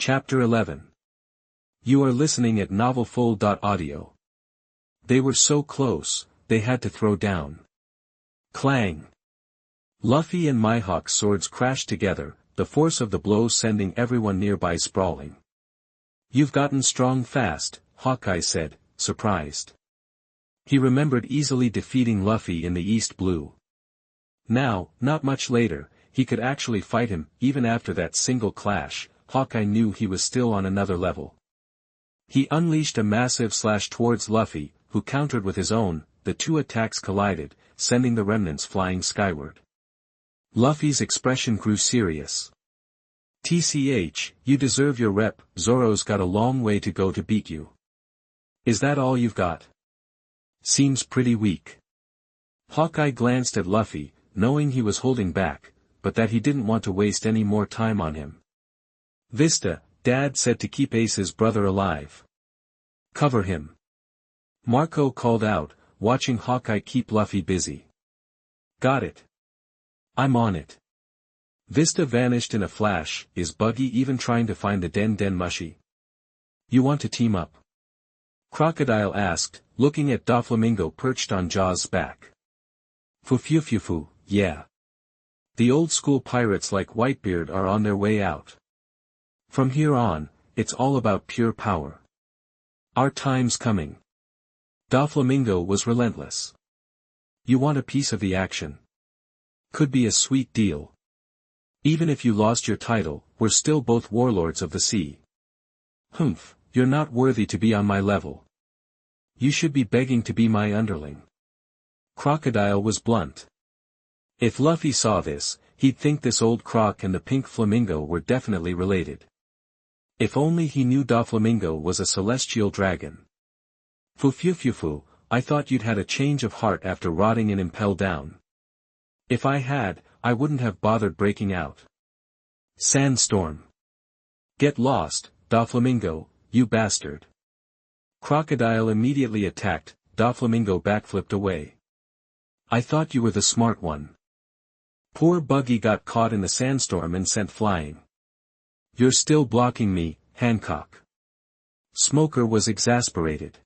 Chapter 11. You are listening at novelfull.audio. They were so close, they had to throw down. Clang! Luffy and Mihawk's swords crashed together, the force of the blows sending everyone nearby sprawling. You've gotten strong fast, Hawkeye said, surprised. He remembered easily defeating Luffy in the East Blue. Now, not much later, he could actually fight him. Even after that single clash, Hawkeye knew he was still on another level. He unleashed a massive slash towards Luffy, who countered with his own. The two attacks collided, sending the remnants flying skyward. Luffy's expression grew serious. "TCH, you deserve your rep. Zoro's got a long way to go to beat you. Is that all you've got? Seems pretty weak." Hawkeye glanced at Luffy, knowing he was holding back, but that he didn't want to waste any more time on him. "Vista, Dad said to keep Ace's brother alive. Cover him." Marco called out, watching Hawkeye keep Luffy busy. "Got it. I'm on it." Vista vanished in a flash. Is Buggy even trying to find the Den Mushi? "You want to team up?" Crocodile asked, looking at Doflamingo perched on Jaw's back. "Fu, yeah. The old school pirates like Whitebeard are on their way out. From here on, it's all about pure power. Our time's coming." Doflamingo was relentless. "You want a piece of the action? Could be a sweet deal. Even if you lost your title, we're still both warlords of the sea." "Humph, you're not worthy to be on my level. You should be begging to be my underling." Crocodile was blunt. If Luffy saw this, he'd think this old croc and the pink flamingo were definitely related. If only he knew Doflamingo was a celestial dragon. Fu, I thought you'd had a change of heart after rotting in Impel Down." "If I had, I wouldn't have bothered breaking out." "Sandstorm. Get lost, Doflamingo, you bastard." Crocodile immediately attacked. Doflamingo backflipped away. "I thought you were the smart one." Poor Buggy got caught in the sandstorm and sent flying. "You're still blocking me, Hancock." Smoker was exasperated.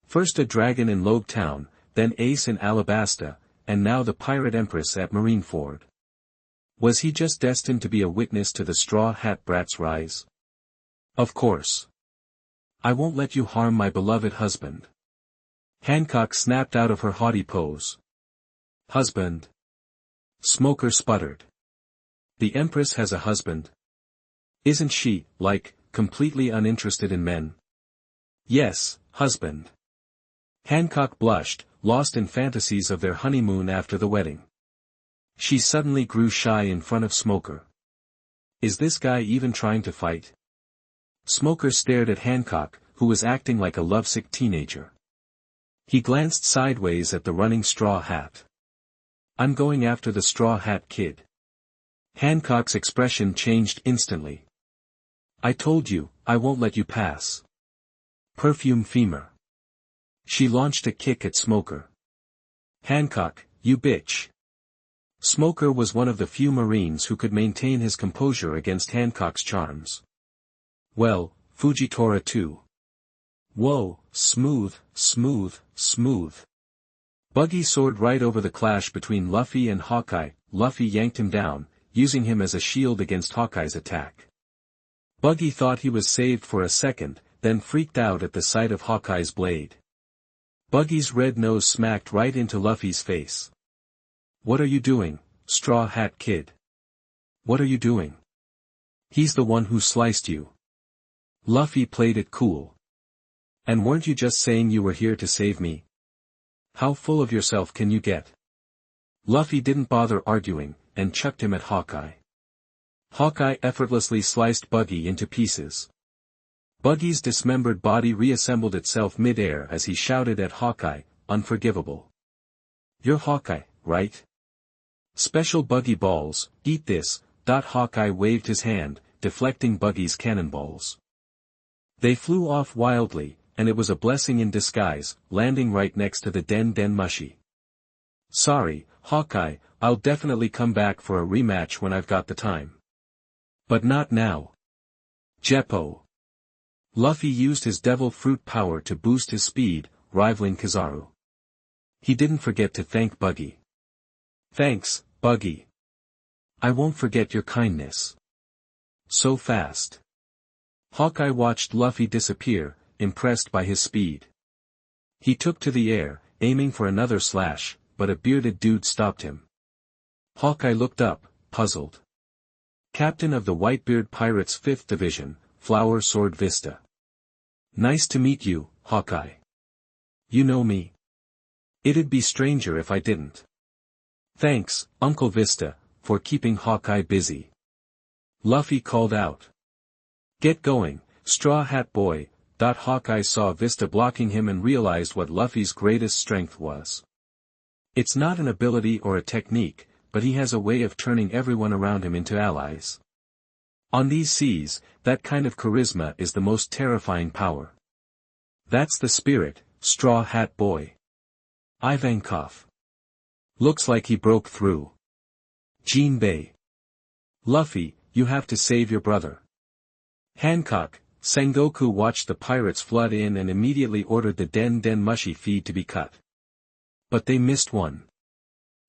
First a dragon in Logue Town, then Ace in Alabasta, and now the Pirate Empress at Marineford. Was he just destined to be a witness to the Straw Hat Brat's rise? Of course. "I won't let you harm my beloved husband." Hancock snapped out of her haughty pose. "Husband?" Smoker sputtered. "The Empress has a husband. Isn't she, like, completely uninterested in men?" "Yes, husband." Hancock blushed, lost in fantasies of their honeymoon after the wedding. She suddenly grew shy in front of Smoker. Is this guy even trying to fight? Smoker stared at Hancock, who was acting like a lovesick teenager. He glanced sideways at the running Straw Hat. "I'm going after the Straw Hat Kid." Hancock's expression changed instantly. "I told you, I won't let you pass. Perfume Femur." She launched a kick at Smoker. "Hancock, you bitch." Smoker was one of the few Marines who could maintain his composure against Hancock's charms. "Well, Fujitora too." "Whoa, smooth. Buggy soared right over the clash between Luffy and Hawkeye. Luffy yanked him down, using him as a shield against Hawkeye's attack. Buggy thought he was saved for a second, then freaked out at the sight of Hawkeye's blade. Buggy's red nose smacked right into Luffy's face. "What are you doing, Straw Hat Kid? What are you doing? He's the one who sliced you." Luffy played it cool. "And weren't you just saying you were here to save me? How full of yourself can you get?" Luffy didn't bother arguing, and chucked him at Hawkeye. Hawkeye effortlessly sliced Buggy into pieces. Buggy's dismembered body reassembled itself mid-air as he shouted at Hawkeye, "Unforgivable. You're Hawkeye, right? Special Buggy balls, eat this." Hawkeye waved his hand, deflecting Buggy's cannonballs. They flew off wildly, and it was a blessing in disguise, landing right next to the Den Mushi. "Sorry, Hawkeye, I'll definitely come back for a rematch when I've got the time. But not now." Jeppo. Luffy used his devil fruit power to boost his speed, rivaling Kizaru. He didn't forget to thank Buggy. Thanks, Buggy. I won't forget your kindness. So fast. Hawkeye watched Luffy disappear, impressed by his speed. He took to the air, aiming for another slash, but a bearded dude stopped him. Hawkeye looked up, puzzled. Captain of the Whitebeard Pirates 5th Division, Flower Sword Vista. Nice to meet you, Hawkeye. You know me? It'd be stranger if I didn't. Thanks, Uncle Vista, for keeping Hawkeye busy. Luffy called out. Get going, Straw Hat Boy. Hawkeye saw Vista blocking him and realized what Luffy's greatest strength was. It's not an ability or a technique, but he has a way of turning everyone around him into allies. On these seas, that kind of charisma is the most terrifying power. That's the spirit, Straw Hat Boy. Ivankov. Looks like he broke through. Jinbei. Luffy, you have to save your brother. Hancock. Sengoku watched the pirates flood in and immediately ordered the Den Den Mushi feed to be cut. But they missed one.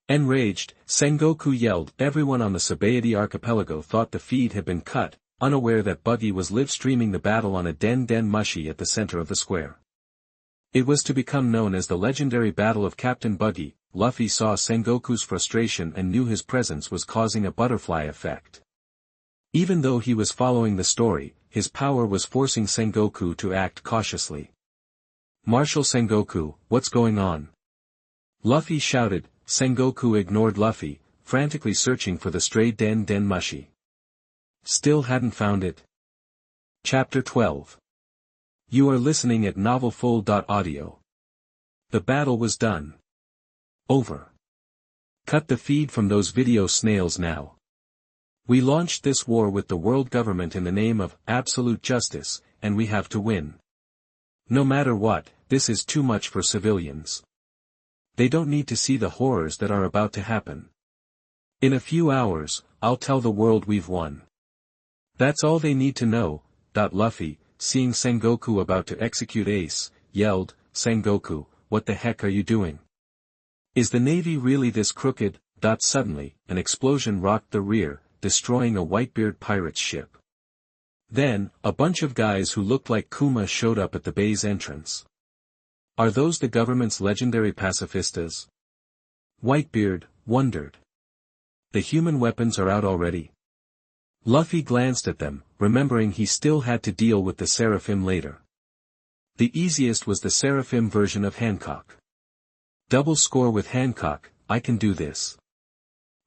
Enraged, Sengoku yelled. Everyone on the Sabaody archipelago thought the feed had been cut, unaware that Buggy was live-streaming the battle on a Den Den Mushi at the center of the square. It was to become known as the legendary Battle of Captain Buggy. Luffy saw Sengoku's frustration and knew his presence was causing a butterfly effect. Even though he was following the story, his power was forcing Sengoku to act cautiously. Marshal Sengoku, what's going on? Luffy shouted. Sengoku ignored Luffy, frantically searching for the stray Den Den Mushi. Still hadn't found it. Chapter 12. You are listening at novelfull.audio. The battle was done. Over. Cut the feed from those video snails now. We launched this war with the world government in the name of absolute justice, and we have to win. No matter what, this is too much for civilians. They don't need to see the horrors that are about to happen. In a few hours, I'll tell the world we've won. That's all they need to know. Luffy, seeing Sengoku about to execute Ace, yelled, Sengoku, what the heck are you doing? Is the Navy really this crooked? Suddenly, an explosion rocked the rear, destroying a Whitebeard pirate's ship. Then, a bunch of guys who looked like Kuma showed up at the bay's entrance. Are those the government's legendary pacifistas? Whitebeard wondered. The human weapons are out already? Luffy glanced at them, remembering he still had to deal with the Seraphim later. The easiest was the Seraphim version of Hancock. Double score with Hancock, I can do this.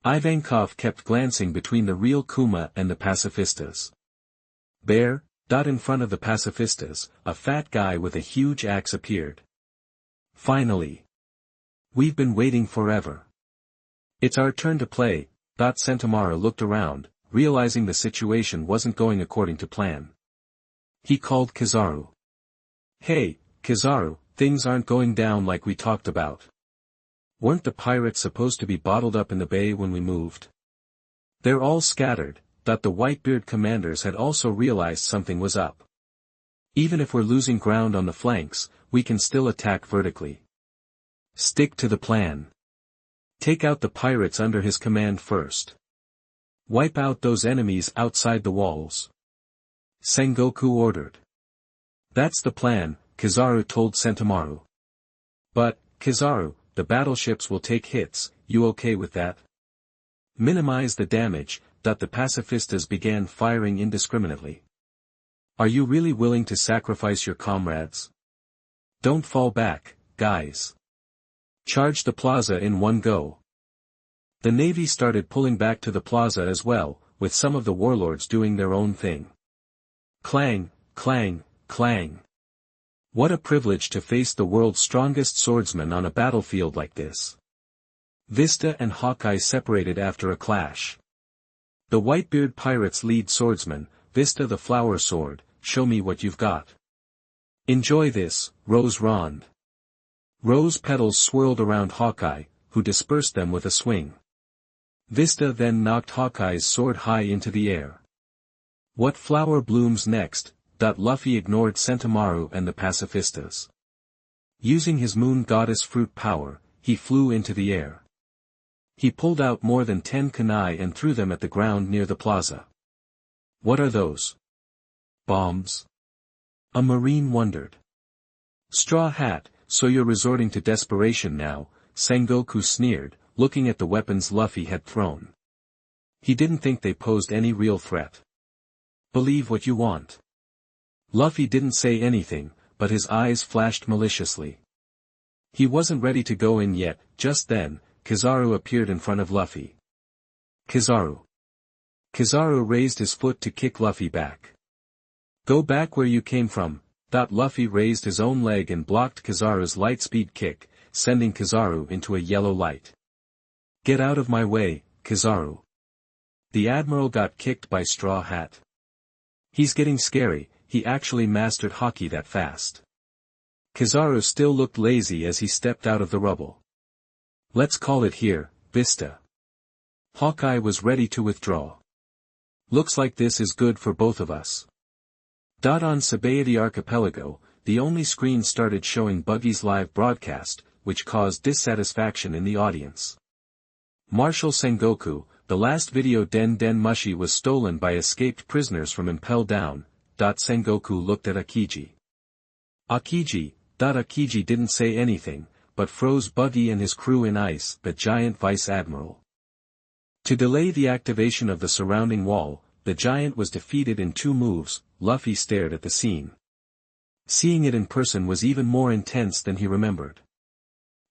Ivankov kept glancing between the real Kuma and the pacifistas. Bear. In front of the pacifistas, a fat guy with a huge axe appeared. Finally. We've been waiting forever. It's our turn to play. Sentomaru looked around, realizing the situation wasn't going according to plan. He called Kizaru. Hey, Kizaru, things aren't going down like we talked about. Weren't the pirates supposed to be bottled up in the bay when we moved? They're all scattered. The Whitebeard commanders had also realized something was up. Even if we're losing ground on the flanks, we can still attack vertically. Stick to the plan. Take out the pirates under his command first. Wipe out those enemies outside the walls. Sengoku ordered. That's the plan, Kizaru told Sentomaru. But, Kizaru, the battleships will take hits, you okay with that? Minimize the damage. The pacifistas began firing indiscriminately. Are you really willing to sacrifice your comrades? Don't fall back, guys. Charge the plaza in one go. The Navy started pulling back to the plaza as well, with some of the warlords doing their own thing. Clang, clang, clang. What a privilege to face the world's strongest swordsman on a battlefield like this. Vista and Hawkeye separated after a clash. The Whitebeard pirates' lead swordsman, Vista the Flower Sword, show me what you've got. Enjoy this, Rose Rond. Rose petals swirled around Hawkeye, who dispersed them with a swing. Vista then knocked Hawkeye's sword high into the air. What flower blooms next? Luffy ignored Sentomaru and the pacifistas. Using his moon goddess fruit power, he flew into the air. He pulled out more than 10 kunai and threw them at the ground near the plaza. What are those? Bombs? A marine wondered. Straw Hat, so you're resorting to desperation now, Sengoku sneered, looking at the weapons Luffy had thrown. He didn't think they posed any real threat. Believe what you want. Luffy didn't say anything, but his eyes flashed maliciously. He wasn't ready to go in yet. Just then, Kizaru appeared in front of Luffy. Kizaru. Kizaru raised his foot to kick Luffy back. Go back where you came from. Luffy raised his own leg and blocked Kizaru's lightspeed kick, sending Kizaru into a yellow light. Get out of my way, Kizaru. The Admiral got kicked by Straw Hat. He's getting scary, he actually mastered hockey that fast. Kizaru still looked lazy as he stepped out of the rubble. Let's call it here, Vista. Hawkeye was ready to withdraw. Looks like this is good for both of us. On Sabaody Archipelago, the only screen started showing Buggy's live broadcast, which caused dissatisfaction in the audience. Marshal Sengoku, the last video Den Mushi was stolen by escaped prisoners from Impel Down. Sengoku looked at Akiji. Akiji didn't say anything, but froze Buggy and his crew in ice, the giant vice admiral. To delay the activation of the surrounding wall, the giant was defeated in 2 moves. Luffy stared at the scene. Seeing it in person was even more intense than he remembered.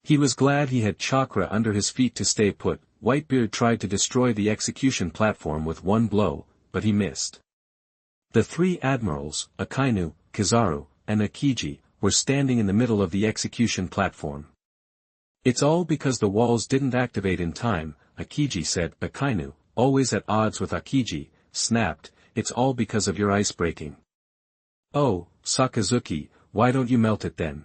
He was glad he had chakra under his feet to stay put. Whitebeard tried to destroy the execution platform with 1 blow, but he missed. The 3 admirals, Akainu, Kizaru, and Akiji, were standing in the middle of the execution platform. It's all because the walls didn't activate in time, Akiji said. Akainu, always at odds with Akiji, snapped, it's all because of your ice breaking. Oh, Sakazuki, why don't you melt it then?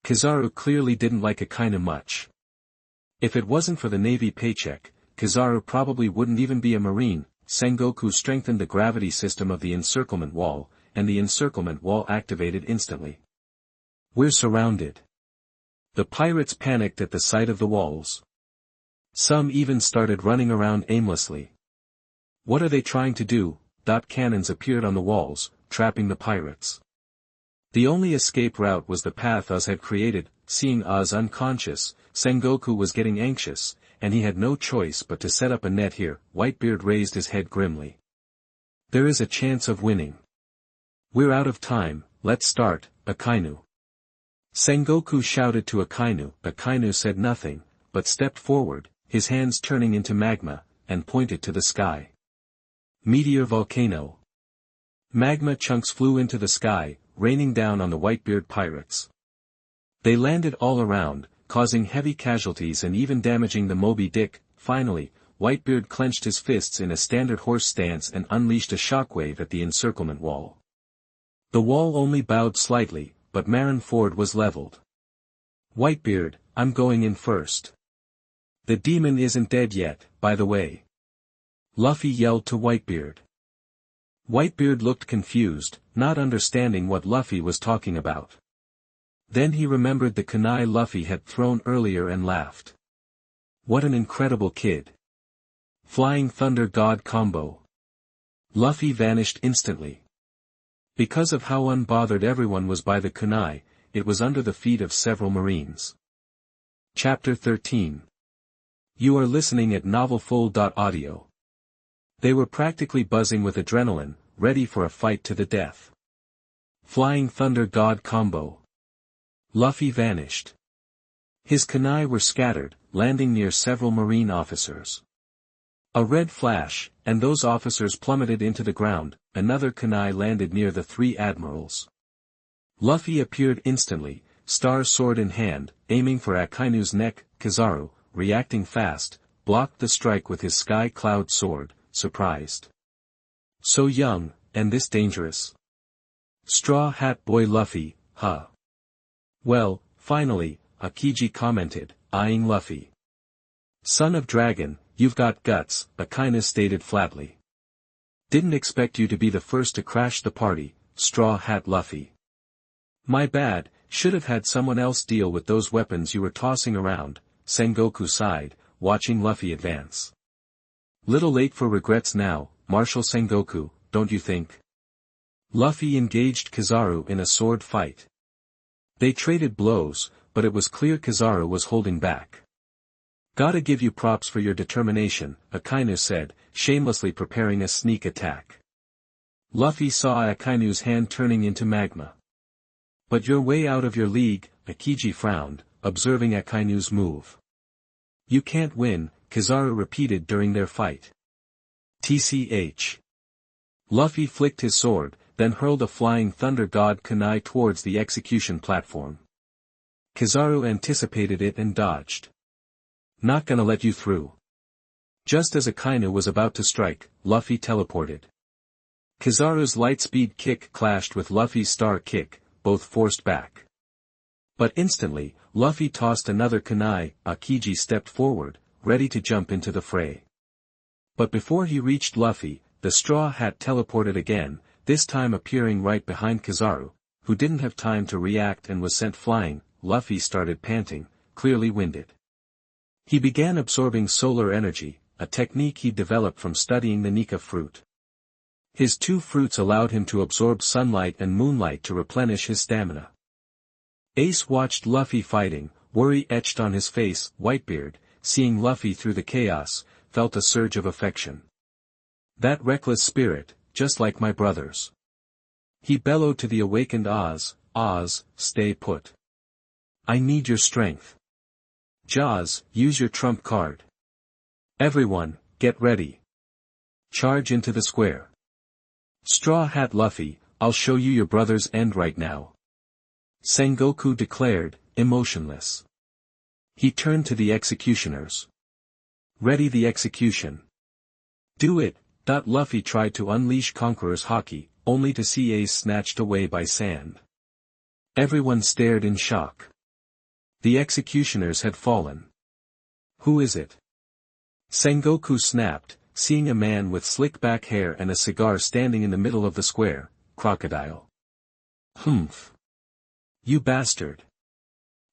Kizaru clearly didn't like Akainu much. If it wasn't for the Navy paycheck, Kizaru probably wouldn't even be a Marine. Sengoku strengthened the gravity system of the encirclement wall, and the encirclement wall activated instantly. We're surrounded. The pirates panicked at the sight of the walls. Some even started running around aimlessly. What are they trying to do? Cannons appeared on the walls, trapping the pirates. The only escape route was the path Oz had created. Seeing Oz unconscious, Sengoku was getting anxious, and he had no choice but to set up a net here. Whitebeard raised his head grimly. There is a chance of winning. We're out of time, let's start, Akainu. Sengoku shouted to Akainu. Akainu said nothing, but stepped forward, his hands turning into magma, and pointed to the sky. Meteor volcano. Magma chunks flew into the sky, raining down on the Whitebeard pirates. They landed all around, causing heavy casualties and even damaging the Moby Dick. Finally, Whitebeard clenched his fists in a standard horse stance and unleashed a shockwave at the encirclement wall. The wall only bowed slightly, but Marineford was leveled. Whitebeard, I'm going in first. The demon isn't dead yet, by the way. Luffy yelled to Whitebeard. Whitebeard looked confused, not understanding what Luffy was talking about. Then he remembered the kunai Luffy had thrown earlier and laughed. What an incredible kid. Flying Thunder God combo. Luffy vanished instantly. Because of how unbothered everyone was by the kunai, it was under the feet of several marines. Chapter 13. You are listening at novelfull.audio. They were practically buzzing with adrenaline, ready for a fight to the death. Flying Thunder God combo. Luffy vanished. His kunai were scattered, landing near several marine officers. A red flash, and those officers plummeted into the ground. Another kunai landed near the 3 admirals. Luffy appeared instantly, star sword in hand, aiming for Akainu's neck. Kizaru, reacting fast, blocked the strike with his sky cloud sword, surprised. So young, and this dangerous. Straw Hat Boy Luffy, huh? Well, finally, Akiji commented, eyeing Luffy. Son of Dragon, you've got guts, Akainu stated flatly. Didn't expect you to be the first to crash the party, Straw Hat Luffy. My bad, should have had someone else deal with those weapons you were tossing around, Sengoku sighed, watching Luffy advance. Little late for regrets now, Marshal Sengoku, don't you think? Luffy engaged Kizaru in a sword fight. They traded blows, but it was clear Kizaru was holding back. Gotta give you props for your determination, Akainu said, shamelessly preparing a sneak attack. Luffy saw Akainu's hand turning into magma. But you're way out of your league, Akiji frowned, observing Akainu's move. You can't win, Kizaru repeated during their fight. TCH. Luffy flicked his sword, then hurled a flying thunder god kunai towards the execution platform. Kizaru anticipated it and dodged. Not gonna let you through. Just as Akainu was about to strike, Luffy teleported. Kizaru's light-speed kick clashed with Luffy's star kick, both forced back. But instantly, Luffy tossed another kunai. Akiji stepped forward, ready to jump into the fray. But before he reached Luffy, the Straw Hat teleported again, this time appearing right behind Kizaru, who didn't have time to react and was sent flying. Luffy started panting, clearly winded. He began absorbing solar energy, a technique he developed from studying the Nika fruit. His two fruits allowed him to absorb sunlight and moonlight to replenish his stamina. Ace watched Luffy fighting, worry etched on his face. Whitebeard, seeing Luffy through the chaos, felt a surge of affection. That reckless spirit, just like my brother's. He bellowed to the awakened Oz, Oz, stay put. I need your strength. Jaws, use your trump card. Everyone, get ready. Charge into the square. Straw Hat Luffy, I'll show you your brother's end right now. Sengoku declared, emotionless. He turned to the executioners. Ready the execution. Do it. Luffy tried to unleash Conqueror's Haki, only to see Ace snatched away by sand. Everyone stared in shock. The executioners had fallen. Who is it? Sengoku snapped, seeing a man with slick back hair and a cigar standing in the middle of the square. Crocodile. Humph. You bastard.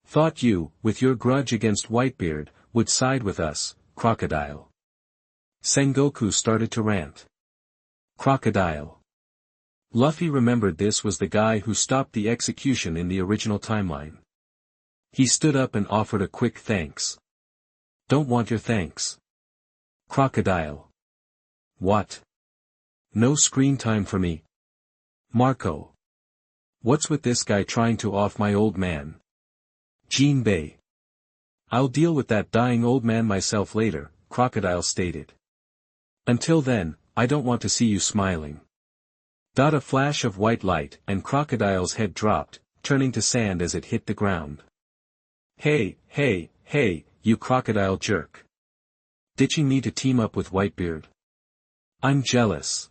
Thought you, with your grudge against Whitebeard, would side with us, Crocodile. Sengoku started to rant. Crocodile. Luffy remembered this was the guy who stopped the execution in the original timeline. He stood up and offered a quick thanks. Don't want your thanks. Crocodile. What? No screen time for me. Marco. What's with this guy trying to off my old man? Jinbei. I'll deal with that dying old man myself later, Crocodile stated. Until then, I don't want to see you smiling. A flash of white light and Crocodile's head dropped, turning to sand as it hit the ground. Hey, you crocodile jerk. Ditching me to team up with Whitebeard? I'm jealous.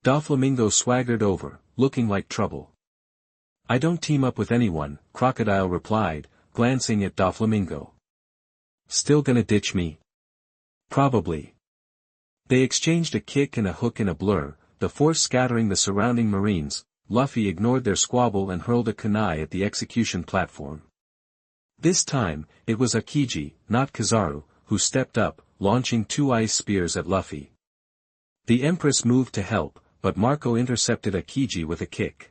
Doflamingo swaggered over, looking like trouble. I don't team up with anyone, Crocodile replied, glancing at Doflamingo. Still gonna ditch me? Probably. They exchanged a kick and a hook in a blur, the force scattering the surrounding marines. Luffy ignored their squabble and hurled a kunai at the execution platform. This time, it was Akiji, not Kizaru, who stepped up, launching two ice spears at Luffy. The Empress moved to help, but Marco intercepted Akiji with a kick.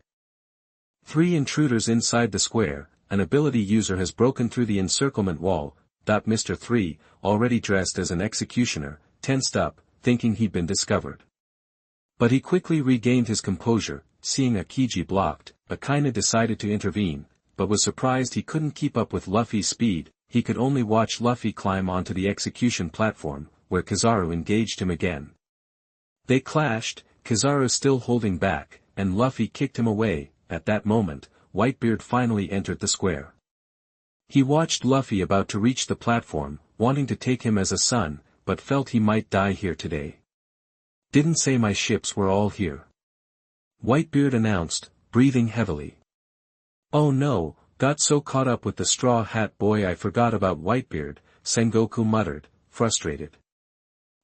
3 intruders inside the square. An ability user has broken through the encirclement wall. Mr. 3, already dressed as an executioner, tensed up, thinking he'd been discovered. But he quickly regained his composure. Seeing Akiji blocked, Akainu decided to intervene, but was surprised he couldn't keep up with Luffy's speed. He could only watch Luffy climb onto the execution platform, where Kizaru engaged him again. They clashed, Kizaru still holding back, and Luffy kicked him away. At that moment, Whitebeard finally entered the square. He watched Luffy about to reach the platform, wanting to take him as a son, but felt he might die here today. Didn't say my ships were all here. Whitebeard announced, breathing heavily. Oh no, got so caught up with the Straw Hat Boy I forgot about Whitebeard, Sengoku muttered, frustrated.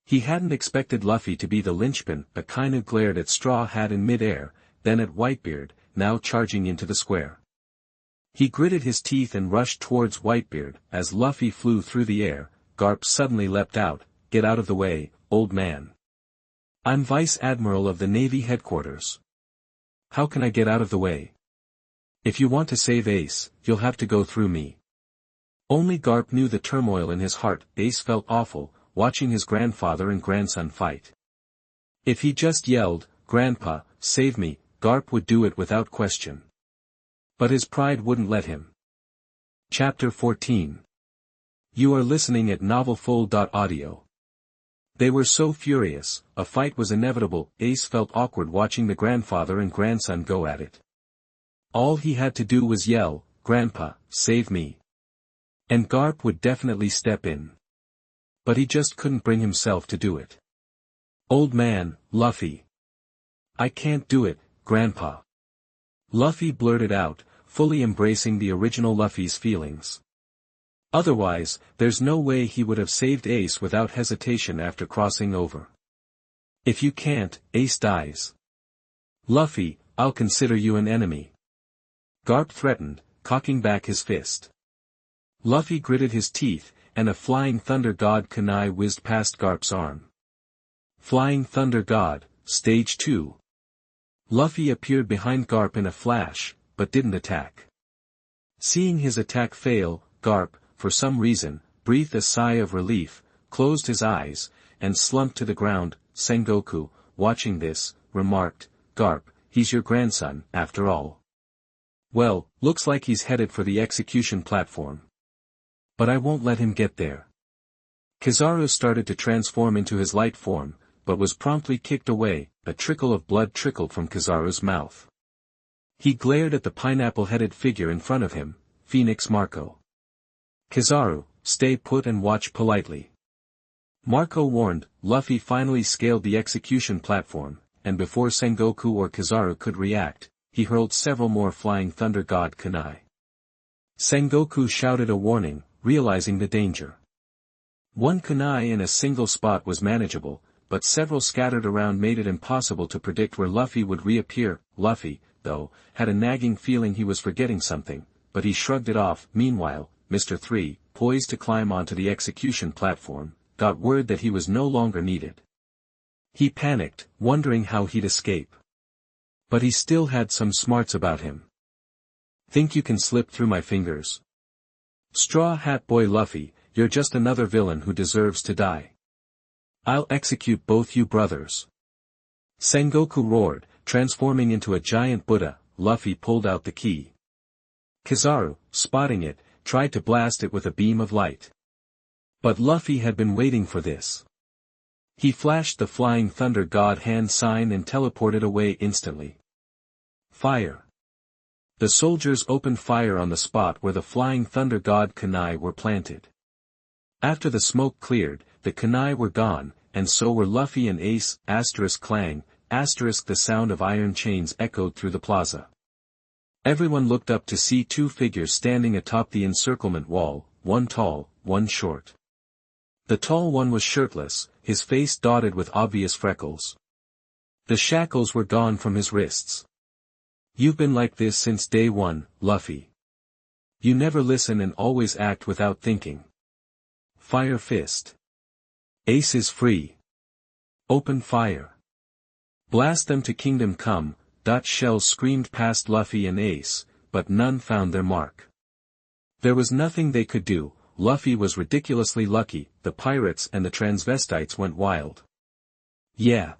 He hadn't expected Luffy to be the linchpin. Akainu glared at Straw Hat in mid-air, then at Whitebeard, now charging into the square. He gritted his teeth and rushed towards Whitebeard. As Luffy flew through the air, Garp suddenly leapt out. "Get out of the way, old man. I'm Vice Admiral of the Navy Headquarters. How can I get out of the way? If you want to save Ace, you'll have to go through me." Only Garp knew the turmoil in his heart. Ace felt awful, watching his grandfather and grandson fight. If he just yelled, "Grandpa, save me," Garp would do it without question. But his pride wouldn't let him. Chapter 14. You are listening at novelfull.audio. They were so furious, a fight was inevitable. Ace felt awkward watching the grandfather and grandson go at it. All he had to do was yell, "Grandpa, save me." And Garp would definitely step in. But he just couldn't bring himself to do it. "Old man, Luffy. I can't do it, Grandpa." Luffy blurted out, fully embracing the original Luffy's feelings. Otherwise, there's no way he would have saved Ace without hesitation after crossing over. "If you can't, Ace dies. Luffy, I'll consider you an enemy," Garp threatened, cocking back his fist. Luffy gritted his teeth, and a Flying Thunder God kunai whizzed past Garp's arm. Flying Thunder God, Stage 2. Luffy appeared behind Garp in a flash, but didn't attack. Seeing his attack fail, Garp, for some reason, breathed a sigh of relief, closed his eyes, and slumped to the ground. Sengoku, watching this, remarked, "Garp, he's your grandson, after all. Well, looks like he's headed for the execution platform. But I won't let him get there." Kizaru started to transform into his light form, but was promptly kicked away. A trickle of blood trickled from Kizaru's mouth. He glared at the pineapple-headed figure in front of him, Phoenix Marco. "Kizaru, stay put and watch politely," Marco warned. Luffy finally scaled the execution platform, and before Sengoku or Kizaru could react, he hurled several more Flying Thunder God kunai. Sengoku shouted a warning, realizing the danger. One kunai in a single spot was manageable, but several scattered around made it impossible to predict where Luffy would reappear. Luffy, though, had a nagging feeling he was forgetting something, but he shrugged it off. Meanwhile, Mr. 3, poised to climb onto the execution platform, got word that he was no longer needed. He panicked, wondering how he'd escape. But he still had some smarts about him. "Think you can slip through my fingers? Straw Hat Boy Luffy, you're just another villain who deserves to die. I'll execute both you brothers." Sengoku roared, transforming into a giant Buddha. Luffy pulled out the key. Kizaru, spotting it, tried to blast it with a beam of light. But Luffy had been waiting for this. He flashed the Flying Thunder God hand sign and teleported away instantly. Fire. The soldiers opened fire on the spot where the Flying Thunder God kunai were planted. After the smoke cleared, the kunai were gone, and so were Luffy and Ace. Clang, the sound of iron chains echoed through the plaza. Everyone looked up to see two figures standing atop the encirclement wall, one tall, one short. The tall one was shirtless, his face dotted with obvious freckles. The shackles were gone from his wrists. "You've been like this since day one, Luffy. You never listen and always act without thinking. Fire fist. Ace is free. Open fire. Blast them to kingdom come." Shells screamed past Luffy and Ace, but none found their mark. There was nothing they could do. Luffy was ridiculously lucky. The pirates and the transvestites went wild. "Yeah.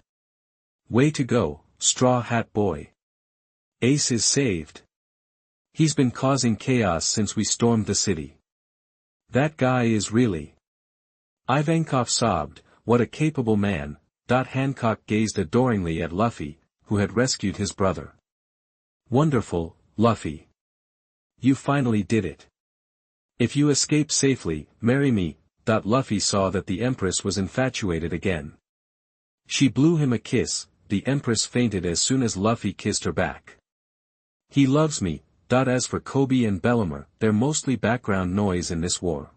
Way to go, Straw Hat Boy. Ace is saved. He's been causing chaos since we stormed the city. That guy is really..." Ivankov sobbed, "What a capable man." Hancock gazed adoringly at Luffy, who had rescued his brother. "Wonderful, Luffy. You finally did it. If you escape safely, marry me." Luffy saw that the Empress was infatuated again. She blew him a kiss. The Empress fainted as soon as Luffy kissed her back. "He loves me." As for Kobe and Bellamere, they're mostly background noise in this war.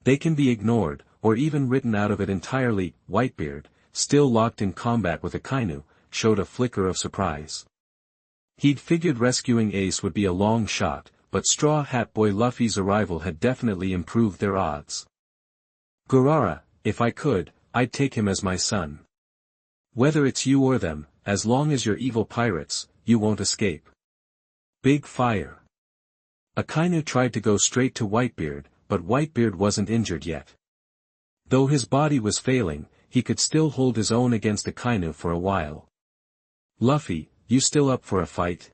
They can be ignored, or even written out of it entirely. Whitebeard, still locked in combat with Akainu, showed a flicker of surprise. He'd figured rescuing Ace would be a long shot, but Straw Hat Boy Luffy's arrival had definitely improved their odds. Gurara, if I could, I'd take him as my son. Whether it's you or them, as long as you're evil pirates, you won't escape. Big fire. Akainu tried to go straight to Whitebeard, but Whitebeard wasn't injured yet. Though his body was failing, he could still hold his own against Akainu for a while. Luffy, you still up for a fight?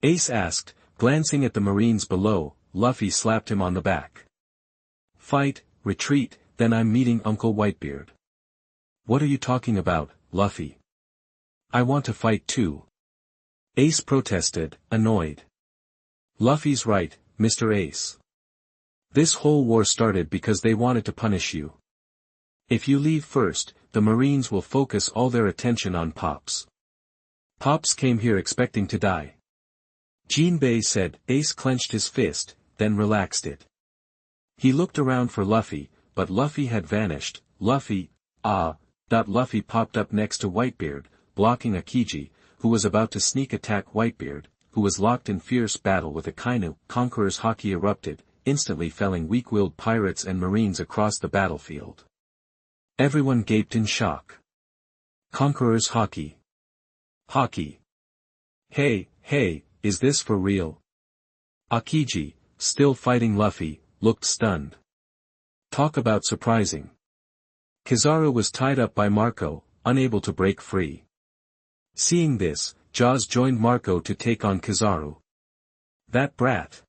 Ace asked, glancing at the Marines below. Luffy slapped him on the back. Fight, retreat, then I'm meeting Uncle Whitebeard. What are you talking about, Luffy? I want to fight too. Ace protested, annoyed. Luffy's right, Mr. Ace. This whole war started because they wanted to punish you. If you leave first, the Marines will focus all their attention on Pops. Pops came here expecting to die. Jinbei said. Ace clenched his fist, then relaxed it. He looked around for Luffy, but Luffy had vanished. Luffy, Luffy popped up next to Whitebeard, blocking Akiji, who was about to sneak attack Whitebeard, who was locked in fierce battle with Akainu. Conqueror's Haki erupted, instantly felling weak-willed pirates and Marines across the battlefield. Everyone gaped in shock. Conqueror's Haki. Haki. Hey, is this for real? Akiji, still fighting Luffy, looked stunned. Talk about surprising. Kizaru was tied up by Marco, unable to break free. Seeing this, Jaws joined Marco to take on Kizaru. That brat.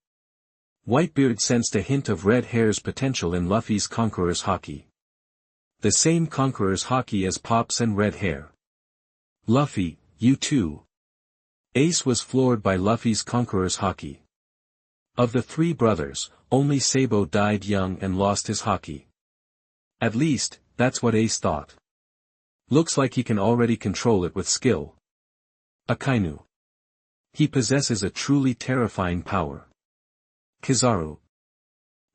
Whitebeard sensed a hint of red hair's potential in Luffy's Conqueror's Haki. The same Conqueror's Haki as Pops and red hair. Luffy, you too. Ace was floored by Luffy's Conqueror's Haki. Of the three brothers, only Sabo died young and lost his Haki. At least, that's what Ace thought. Looks like he can already control it with skill. Akainu. He possesses a truly terrifying power. Kizaru.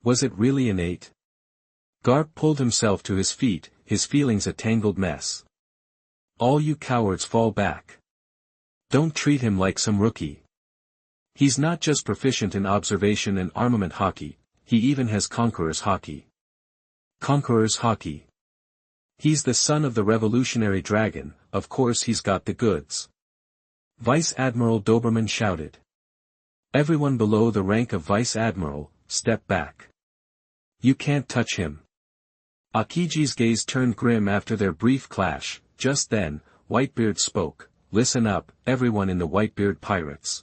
Was it really innate? Garp pulled himself to his feet, his feelings a tangled mess. All you cowards fall back. Don't treat him like some rookie. He's not just proficient in observation and armament Haki, he even has Conqueror's Haki. Conqueror's Haki. He's the son of the revolutionary dragon, of course he's got the goods. Vice Admiral Doberman shouted. Everyone below the rank of Vice Admiral, step back. You can't touch him. Akiji's gaze turned grim after their brief clash. Just then, Whitebeard spoke. Listen up, everyone in the Whitebeard Pirates.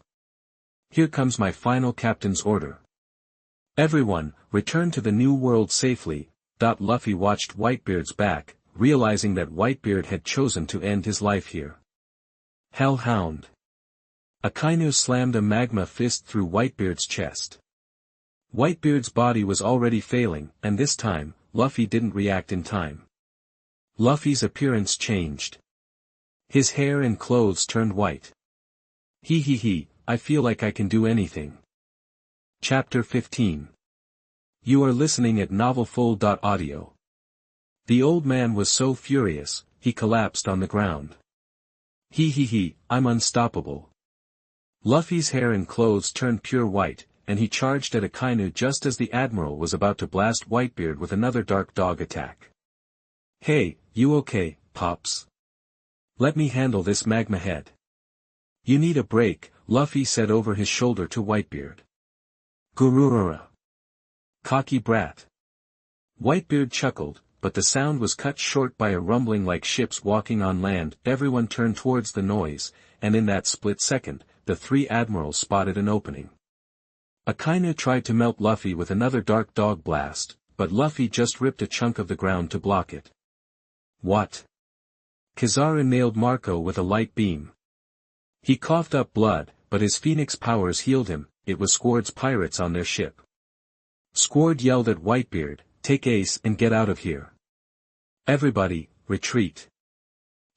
Here comes my final captain's order. Everyone, return to the New World safely. Luffy watched Whitebeard's back, realizing that Whitebeard had chosen to end his life here. Hellhound. Akainu slammed a magma fist through Whitebeard's chest. Whitebeard's body was already failing, and this time, Luffy didn't react in time. Luffy's appearance changed. His hair and clothes turned white. I feel like I can do anything. Chapter 15. You are listening at novelfull.audio. The old man was so furious, he collapsed on the ground. I'm unstoppable. Luffy's hair and clothes turned pure white, and he charged at Akainu just as the Admiral was about to blast Whitebeard with another Dark Dog attack. Hey, you okay, Pops? Let me handle this magma head. You need a break, Luffy said over his shoulder to Whitebeard. Gururara. Cocky brat. Whitebeard chuckled, but the sound was cut short by a rumbling like ships walking on land. Everyone turned towards the noise, and in that split second, the three admirals spotted an opening. Akainu tried to melt Luffy with another Dark Dog blast, but Luffy just ripped a chunk of the ground to block it. What? Kizaru nailed Marco with a light beam. He coughed up blood, but his phoenix powers healed him. It was Squard's pirates on their ship. Squard yelled at Whitebeard, take Ace and get out of here. Everybody, retreat.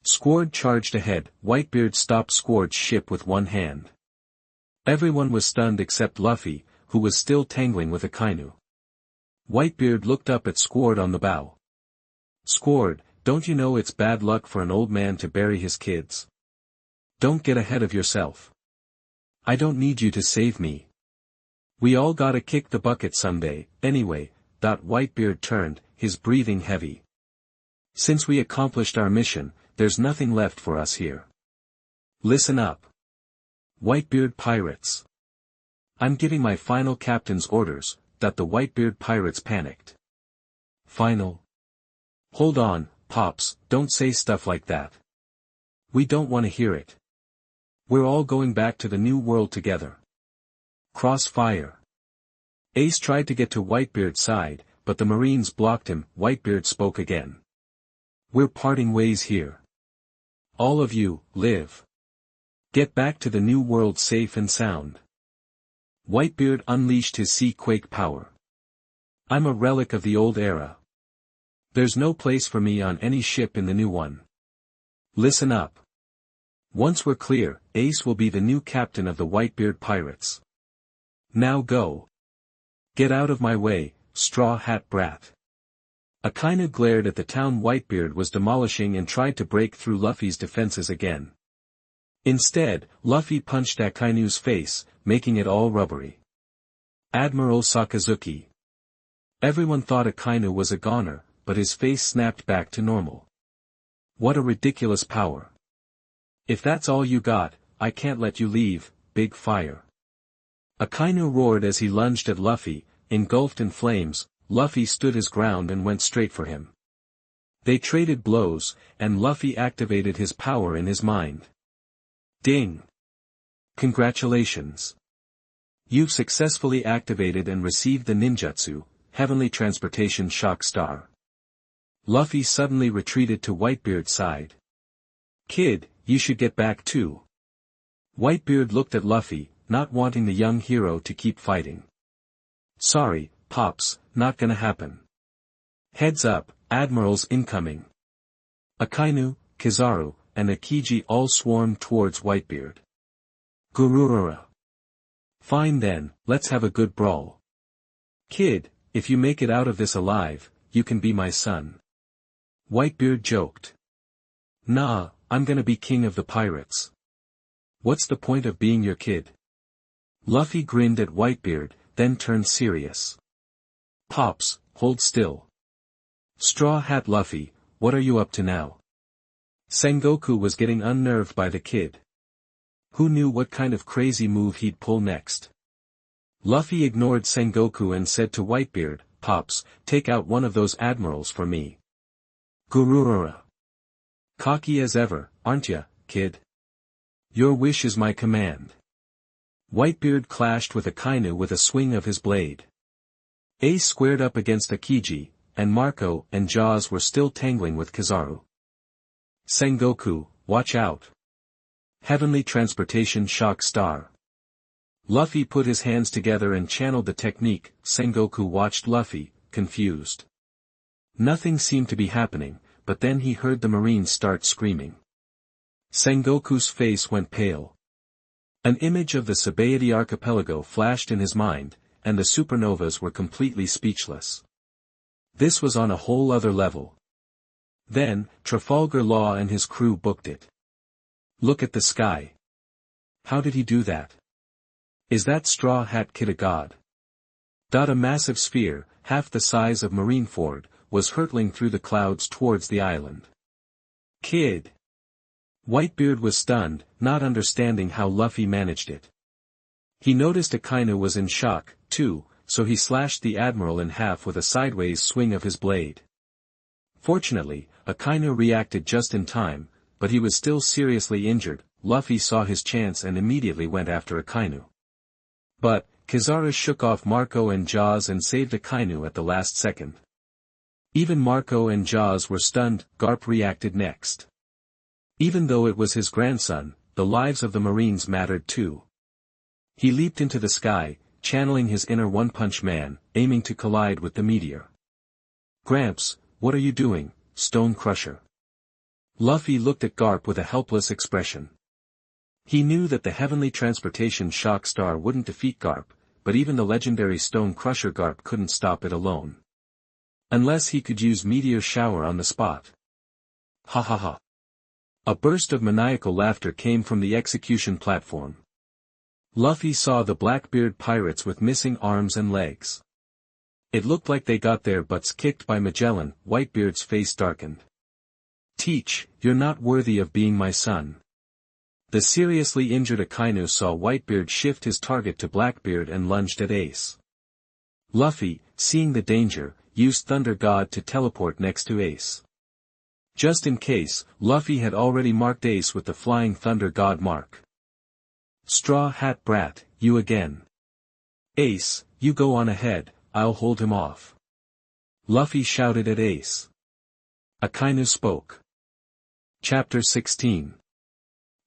Squard charged ahead. Whitebeard stopped Squard's ship with one hand. Everyone was stunned except Luffy, who was still tangling with Akainu. Whitebeard looked up at Squard on the bow. Squard, don't you know it's bad luck for an old man to bury his kids? Don't get ahead of yourself. I don't need you to save me. We all gotta kick the bucket someday, anyway. Whitebeard turned, his breathing heavy. Since we accomplished our mission, there's nothing left for us here. Listen up. Whitebeard pirates. I'm giving my final captain's orders. The Whitebeard pirates panicked. Final? Hold on, Pops, don't say stuff like that. We don't want to hear it. We're all going back to the new world together. Crossfire. Ace tried to get to Whitebeard's side, but the Marines blocked him. Whitebeard spoke again. We're parting ways here. All of you, live. Get back to the new world safe and sound. Whitebeard unleashed his sea quake power. I'm a relic of the old era. There's no place for me on any ship in the new one. Listen up. Once we're clear, Ace will be the new captain of the Whitebeard pirates. Now go. Get out of my way, straw hat brat. Akainu glared at the town Whitebeard was demolishing and tried to break through Luffy's defenses again. Instead, Luffy punched Akainu's face, making it all rubbery. Admiral Sakazuki. Everyone thought Akainu was a goner, but his face snapped back to normal. What a ridiculous power. If that's all you got, I can't let you leave. Big fire. Akainu roared as he lunged at Luffy, engulfed in flames. Luffy stood his ground and went straight for him. They traded blows, and Luffy activated his power in his mind. Ding! Congratulations! You've successfully activated and received the ninjutsu, Heavenly Transportation Shock Star. Luffy suddenly retreated to Whitebeard's side. Kid, you should get back too. Whitebeard looked at Luffy, not wanting the young hero to keep fighting. Sorry, Pops, not gonna happen. Heads up, admirals incoming. Akainu, Kizaru, and Akiji all swarmed towards Whitebeard. Gururura. Fine then, let's have a good brawl. Kid, if you make it out of this alive, you can be my son. Whitebeard joked. Nah, I'm gonna be king of the pirates. What's the point of being your kid? Luffy grinned at Whitebeard, then turned serious. Pops, hold still. Straw Hat Luffy, what are you up to now? Sengoku was getting unnerved by the kid. Who knew what kind of crazy move he'd pull next? Luffy ignored Sengoku and said to Whitebeard, Pops, take out one of those admirals for me. Gururura. Cocky as ever, aren't ya, kid? Your wish is my command. Whitebeard clashed with Akainu with a swing of his blade. Ace squared up against Akiji, and Marco and Jaws were still tangling with Kizaru. Sengoku, watch out. Heavenly Transportation Shock Star. Luffy put his hands together and channeled the technique. Sengoku watched Luffy, confused. Nothing seemed to be happening, but then he heard the Marines start screaming. Sengoku's face went pale. An image of the Sabaody archipelago flashed in his mind, and the supernovas were completely speechless. This was on a whole other level. Then, Trafalgar Law and his crew booked it. Look at the sky. How did he do that? Is that Straw Hat Kid a god? A massive sphere, half the size of Marineford, was hurtling through the clouds towards the island. Kid! Whitebeard was stunned, not understanding how Luffy managed it. He noticed Akainu was in shock, too, so he slashed the admiral in half with a sideways swing of his blade. Fortunately, Akainu reacted just in time, but he was still seriously injured. Luffy saw his chance and immediately went after Akainu. But, Kizaru shook off Marco and Jaws and saved Akainu at the last second. Even Marco and Jaws were stunned. Garp reacted next. Even though it was his grandson, the lives of the Marines mattered too. He leaped into the sky, channeling his inner One-Punch Man, aiming to collide with the meteor. Gramps, what are you doing, Stone Crusher? Luffy looked at Garp with a helpless expression. He knew that the Heavenly Transportation Shock Star wouldn't defeat Garp, but even the legendary Stone Crusher Garp couldn't stop it alone. Unless he could use Meteor Shower on the spot. Ha ha ha. A burst of maniacal laughter came from the execution platform. Luffy saw the Blackbeard pirates with missing arms and legs. It looked like they got their butts kicked by Magellan. Whitebeard's face darkened. Teach, you're not worthy of being my son. The seriously injured Akainu saw Whitebeard shift his target to Blackbeard and lunged at Ace. Luffy, seeing the danger, used Thunder God to teleport next to Ace. Just in case, Luffy had already marked Ace with the Flying Thunder God mark. Straw Hat Brat, you again. Ace, you go on ahead, I'll hold him off. Luffy shouted at Ace. Akainu spoke. Chapter 16.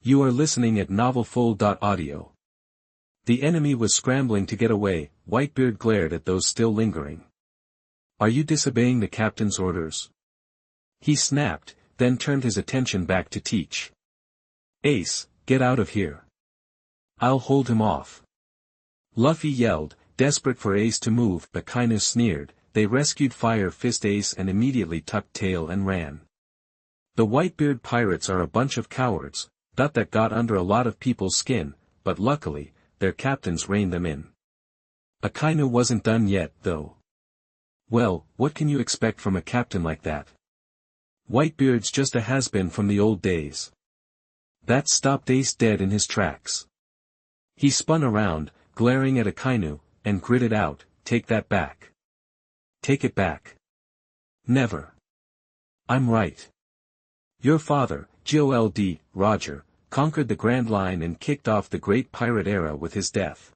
You are listening at novelfull.audio. The enemy was scrambling to get away. Whitebeard glared at those still lingering. Are you disobeying the captain's orders? He snapped, then turned his attention back to Teach. Ace, get out of here. I'll hold him off. Luffy yelled, desperate for Ace to move. Akainu sneered. They rescued Fire Fist Ace and immediately tucked tail and ran. The Whitebeard pirates are a bunch of cowards, that got under a lot of people's skin, but luckily, their captains reined them in. Akainu wasn't done yet, though. Well, what can you expect from a captain like that? Whitebeard's just a has-been from the old days. That stopped Ace dead in his tracks. He spun around, glaring at Akainu, and gritted out, take that back. Take it back. Never. I'm right. Your father, Gold, Roger, conquered the Grand Line and kicked off the Great Pirate Era with his death.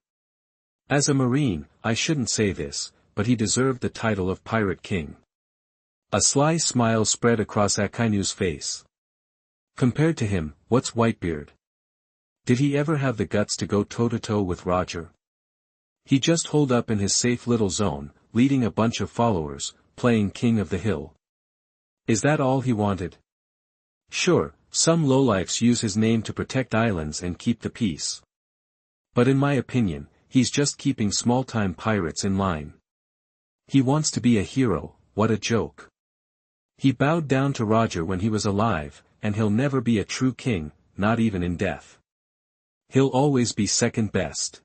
As a Marine, I shouldn't say this, but he deserved the title of Pirate King. A sly smile spread across Akainu's face. Compared to him, what's Whitebeard? Did he ever have the guts to go toe-to-toe with Roger? He just holed up in his safe little zone, leading a bunch of followers, playing King of the Hill. Is that all he wanted? Sure, some lowlifes use his name to protect islands and keep the peace. But in my opinion, he's just keeping small-time pirates in line. He wants to be a hero. What a joke. He bowed down to Roger when he was alive, and he'll never be a true king, not even in death. He'll always be second best.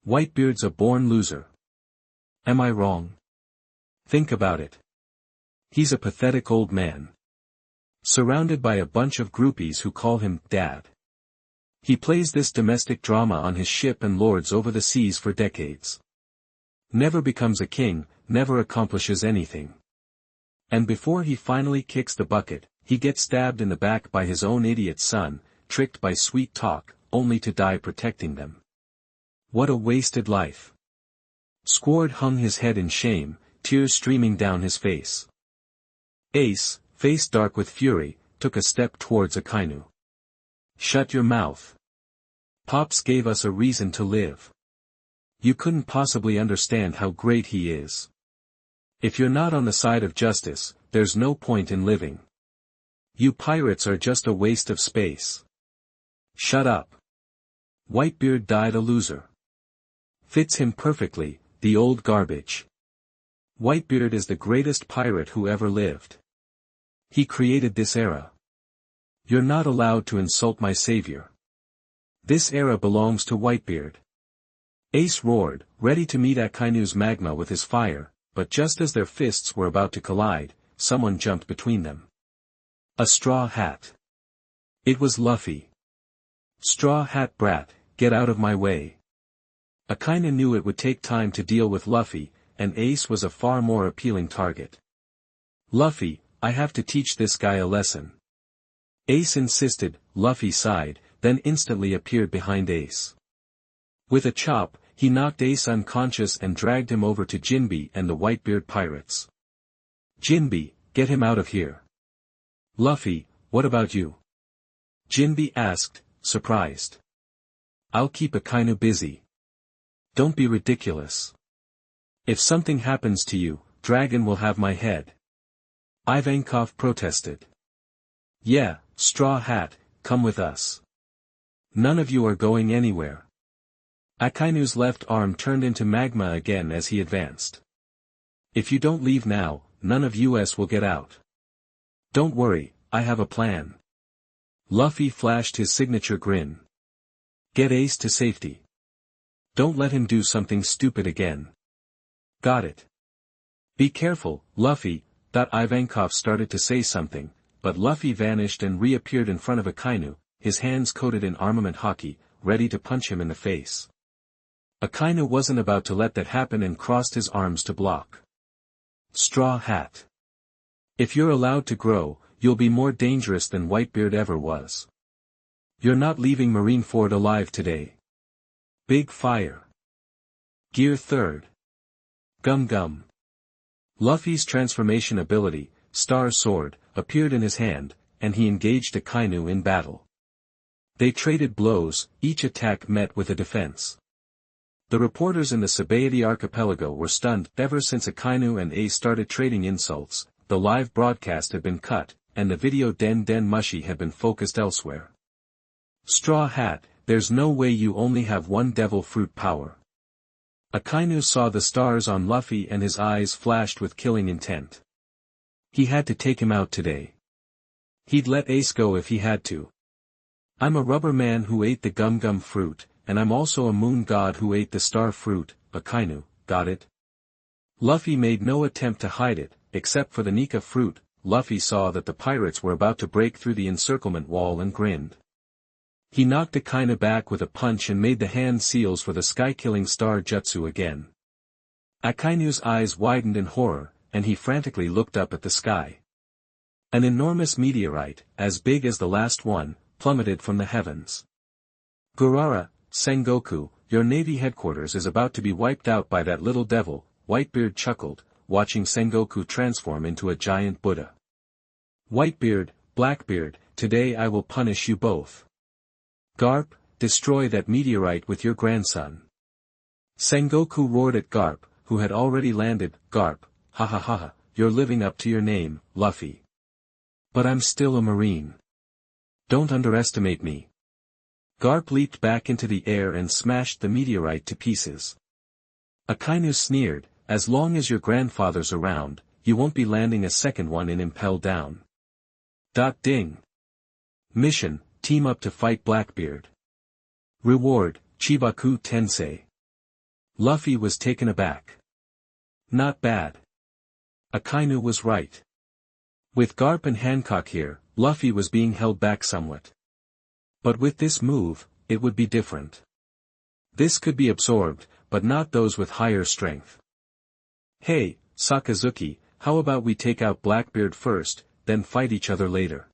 Whitebeard's a born loser. Am I wrong? Think about it. He's a pathetic old man. Surrounded by a bunch of groupies who call him Dad. He plays this domestic drama on his ship and lords over the seas for decades. Never becomes a king, never accomplishes anything. And before he finally kicks the bucket, he gets stabbed in the back by his own idiot son, tricked by sweet talk, only to die protecting them. What a wasted life. Squard hung his head in shame, tears streaming down his face. Ace, face dark with fury, took a step towards Akainu. Shut your mouth. Pops gave us a reason to live. You couldn't possibly understand how great he is. If you're not on the side of justice, there's no point in living. You pirates are just a waste of space. Shut up. Whitebeard died a loser. Fits him perfectly, the old garbage. Whitebeard is the greatest pirate who ever lived. He created this era. You're not allowed to insult my savior. This era belongs to Whitebeard. Ace roared, ready to meet Akainu's magma with his fire, but just as their fists were about to collide, someone jumped between them. A straw hat. It was Luffy. Straw Hat Brat, get out of my way. Akainu knew it would take time to deal with Luffy, and Ace was a far more appealing target. Luffy, I have to teach this guy a lesson. Ace insisted. Luffy sighed, then instantly appeared behind Ace. With a chop, he knocked Ace unconscious and dragged him over to Jinbe and the Whitebeard pirates. Jinbe, get him out of here. Luffy, what about you? Jinbe asked, surprised. I'll keep Akainu busy. Don't be ridiculous. If something happens to you, Dragon will have my head. Ivankov protested. Yeah, Straw Hat, come with us. None of you are going anywhere. Akainu's left arm turned into magma again as he advanced. If you don't leave now, none of us will get out. Don't worry, I have a plan. Luffy flashed his signature grin. Get Ace to safety. Don't let him do something stupid again. Got it. Be careful, Luffy. Ivankov started to say something, but Luffy vanished and reappeared in front of Akainu, his hands coated in armament hockey, ready to punch him in the face. Akainu wasn't about to let that happen and crossed his arms to block. Straw Hat. If you're allowed to grow, you'll be more dangerous than Whitebeard ever was. You're not leaving Marineford alive today. Big Fire. Gear 3rd. Gum Gum. Luffy's transformation ability, Star Sword, appeared in his hand, and he engaged Akainu in battle. They traded blows, each attack met with a defense. The reporters in the Sabaody archipelago were stunned. Ever since Akainu and Ace started trading insults, the live broadcast had been cut, and the video Den Den Mushi had been focused elsewhere. Straw Hat, there's no way you only have one devil fruit power. Akainu saw the stars on Luffy and his eyes flashed with killing intent. He had to take him out today. He'd let Ace go if he had to. I'm a rubber man who ate the gum gum fruit, and I'm also a moon god who ate the star fruit, Akainu, got it? Luffy made no attempt to hide it, except for the Nika fruit. Luffy saw that the pirates were about to break through the encirclement wall and grinned. He knocked Akainu back with a punch and made the hand seals for the sky-killing star jutsu again. Akainu's eyes widened in horror, and he frantically looked up at the sky. An enormous meteorite, as big as the last one, plummeted from the heavens. Gurara, Sengoku, your navy headquarters is about to be wiped out by that little devil, Whitebeard chuckled, watching Sengoku transform into a giant Buddha. Whitebeard, Blackbeard, today I will punish you both. Garp, destroy that meteorite with your grandson. Sengoku roared at Garp, who had already landed. Garp, ha ha ha ha, you're living up to your name, Luffy. But I'm still a marine. Don't underestimate me. Garp leaped back into the air and smashed the meteorite to pieces. Akainu sneered, as long as your grandfather's around, you won't be landing a second one in Impel Down. Ding. Mission, team up to fight Blackbeard. Reward, Chibaku Tensei. Luffy was taken aback. Not bad. Akainu was right. With Garp and Hancock here, Luffy was being held back somewhat. But with this move, it would be different. This could be absorbed, but not those with higher strength. Hey, Sakazuki, how about we take out Blackbeard first, then fight each other later?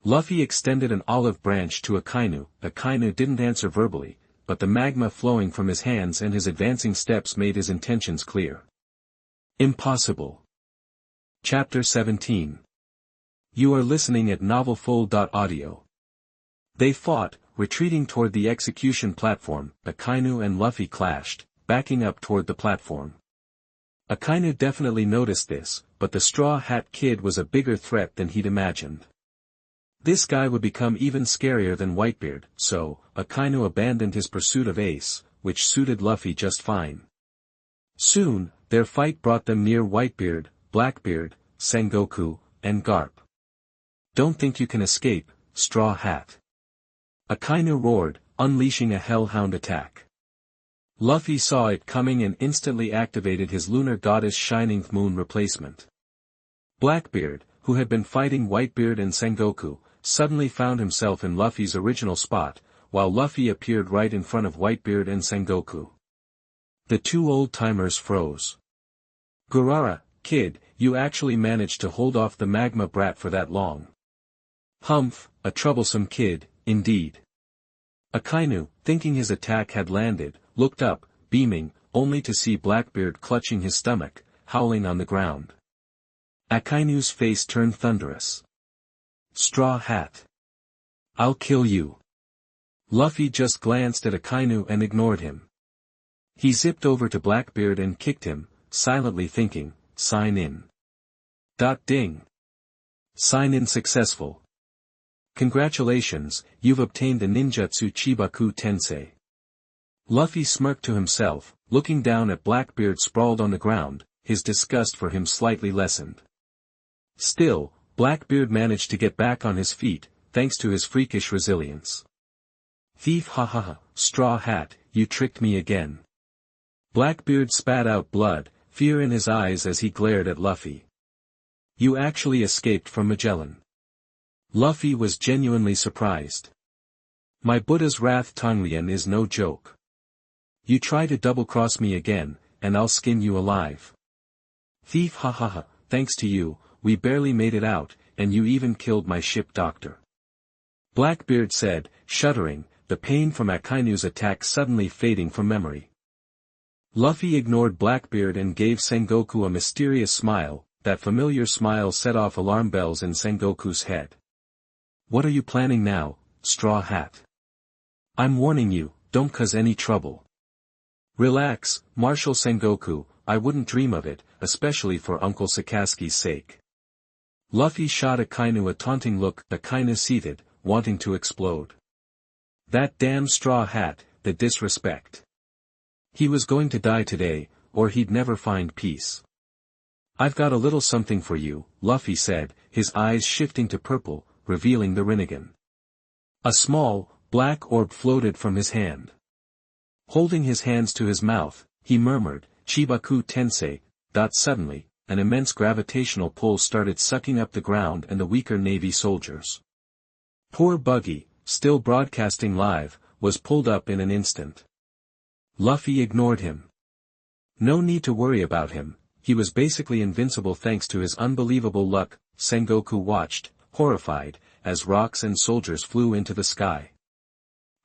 Luffy extended an olive branch to Akainu. Akainu didn't answer verbally, but the magma flowing from his hands and his advancing steps made his intentions clear. Impossible. Chapter 17. You are listening at novelfull.audio. They fought, retreating toward the execution platform. Akainu and Luffy clashed, backing up toward the platform. Akainu definitely noticed this, but the Straw Hat Kid was a bigger threat than he'd imagined. This guy would become even scarier than Whitebeard, so, Akainu abandoned his pursuit of Ace, which suited Luffy just fine. Soon, their fight brought them near Whitebeard, Blackbeard, Sengoku, and Garp. Don't think you can escape, Straw Hat. Akainu roared, unleashing a hellhound attack. Luffy saw it coming and instantly activated his lunar goddess Shining Moon replacement. Blackbeard, who had been fighting Whitebeard and Sengoku, suddenly found himself in Luffy's original spot, while Luffy appeared right in front of Whitebeard and Sengoku. The two old-timers froze. Gurara, kid, you actually managed to hold off the magma brat for that long. Humph, a troublesome kid, indeed. Akainu, thinking his attack had landed, looked up, beaming, only to see Blackbeard clutching his stomach, howling on the ground. Akainu's face turned thunderous. Straw Hat. I'll kill you. Luffy just glanced at Akainu and ignored him. He zipped over to Blackbeard and kicked him, silently thinking, sign in. Ding. Sign in successful. Congratulations, you've obtained a ninjutsu Chibaku Tensei. Luffy smirked to himself, looking down at Blackbeard sprawled on the ground, his disgust for him slightly lessened. Still, Blackbeard managed to get back on his feet, thanks to his freakish resilience. Thief, ha ha ha, straw hat, you tricked me again. Blackbeard spat out blood, fear in his eyes as he glared at Luffy. You actually escaped from Magellan. Luffy was genuinely surprised. My Buddha's wrath Tonglian is no joke. You try to double-cross me again, and I'll skin you alive. Thief, ha ha ha, thanks to you, we barely made it out, and you even killed my ship doctor. Blackbeard said, shuddering, the pain from Akainu's attack suddenly fading from memory. Luffy ignored Blackbeard and gave Sengoku a mysterious smile. That familiar smile set off alarm bells in Sengoku's head. What are you planning now, Straw Hat? I'm warning you, don't cause any trouble. Relax, Marshal Sengoku, I wouldn't dream of it, especially for Uncle Sakazuki's sake. Luffy shot Akainu a taunting look, Akainu seated, wanting to explode. That damn Straw Hat, the disrespect. He was going to die today, or he'd never find peace. I've got a little something for you, Luffy said, his eyes shifting to purple, revealing the Rinnegan. A small, black orb floated from his hand. Holding his hands to his mouth, he murmured, Chibaku Tensei. Suddenly, an immense gravitational pull started sucking up the ground and the weaker Navy soldiers. Poor Buggy, still broadcasting live, was pulled up in an instant. Luffy ignored him. No need to worry about him. He was basically invincible thanks to his unbelievable luck. Sengoku watched, horrified, as rocks and soldiers flew into the sky.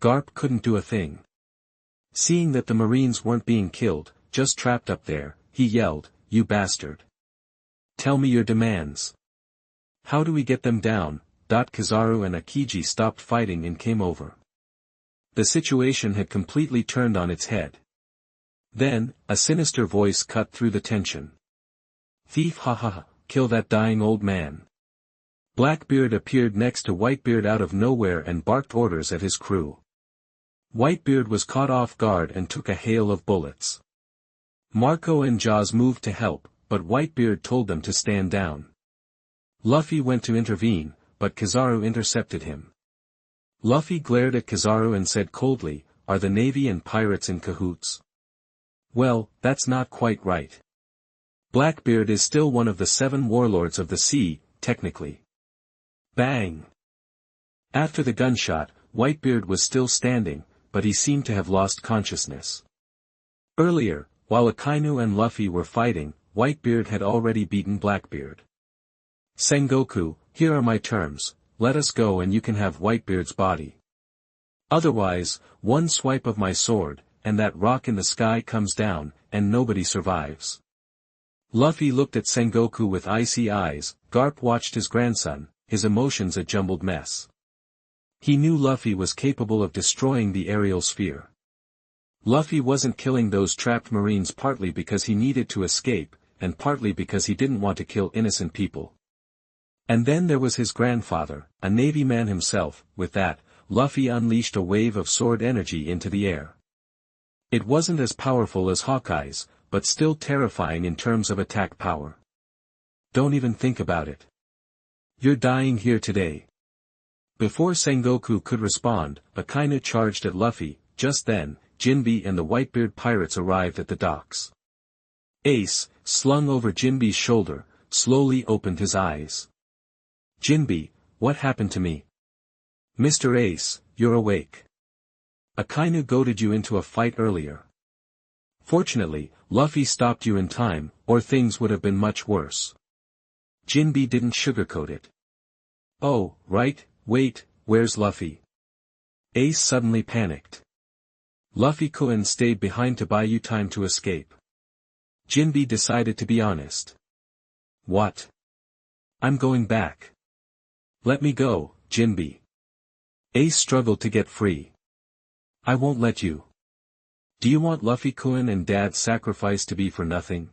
Garp couldn't do a thing. Seeing that the Marines weren't being killed, just trapped up there, he yelled, you bastard. Tell me your demands. How do we get them down? Kizaru and Akiji stopped fighting and came over. The situation had completely turned on its head. Then, a sinister voice cut through the tension. Thief, ha ha ha, kill that dying old man. Blackbeard appeared next to Whitebeard out of nowhere and barked orders at his crew. Whitebeard was caught off guard and took a hail of bullets. Marco and Jaws moved to help, but Whitebeard told them to stand down. Luffy went to intervene, but Kizaru intercepted him. Luffy glared at Kizaru and said coldly, are the Navy and pirates in cahoots? Well, that's not quite right. Blackbeard is still one of the 7 warlords of the sea, technically. Bang! After the gunshot, Whitebeard was still standing, but he seemed to have lost consciousness. Earlier, while Akainu and Luffy were fighting, Whitebeard had already beaten Blackbeard. Sengoku, here are my terms, let us go and you can have Whitebeard's body. Otherwise, one swipe of my sword, and that rock in the sky comes down, and nobody survives. Luffy looked at Sengoku with icy eyes. Garp watched his grandson, his emotions a jumbled mess. He knew Luffy was capable of destroying the aerial sphere. Luffy wasn't killing those trapped Marines partly because he needed to escape, and partly because he didn't want to kill innocent people. And then there was his grandfather, a Navy man himself. With that, Luffy unleashed a wave of sword energy into the air. It wasn't as powerful as Hawkeye's, but still terrifying in terms of attack power. Don't even think about it. You're dying here today. Before Sengoku could respond, Akainu charged at Luffy. Just then, Jinbe and the Whitebeard pirates arrived at the docks. Ace, slung over Jinbe's shoulder, slowly opened his eyes. Jinbe, what happened to me? Mr. Ace, you're awake. Akainu goaded you into a fight earlier. Fortunately, Luffy stopped you in time, or things would have been much worse. Jinbe didn't sugarcoat it. Oh, right, wait, where's Luffy? Ace suddenly panicked. Luffy-kun stayed behind to buy you time to escape. Jinbe decided to be honest. What? I'm going back. Let me go, Jinbe. Ace struggled to get free. I won't let you. Do you want Luffy-kun and Dad's sacrifice to be for nothing?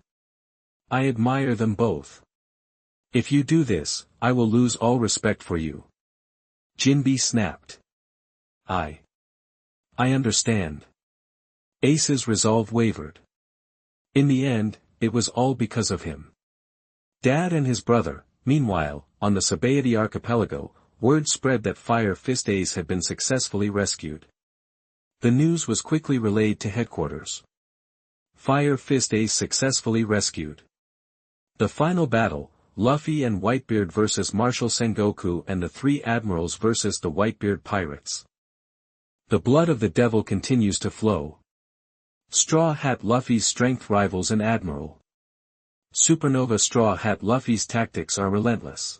I admire them both. If you do this, I will lose all respect for you. Jinbe snapped. I understand. Ace's resolve wavered. In the end, it was all because of him. Dad and his brother, meanwhile, on the Sabaody archipelago, word spread that Fire Fist Ace had been successfully rescued. The news was quickly relayed to headquarters. Fire Fist Ace successfully rescued. The final battle, Luffy and Whitebeard versus Marshal Sengoku and the three admirals versus the Whitebeard pirates. The blood of the devil continues to flow. Straw Hat Luffy's strength rivals an admiral. Supernova Straw Hat Luffy's tactics are relentless.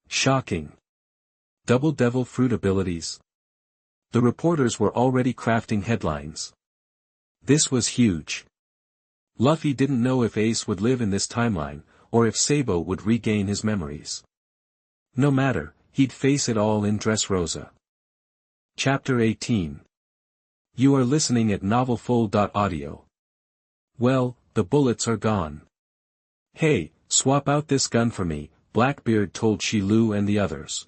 Shocking. Double Devil Fruit abilities. The reporters were already crafting headlines. This was huge. Luffy didn't know if Ace would live in this timeline, or if Sabo would regain his memories. No matter, he'd face it all in Dressrosa. Chapter 18. You are listening at novelfull.audio. Well, the bullets are gone. Hey, swap out this gun for me, Blackbeard told Shilu and the others.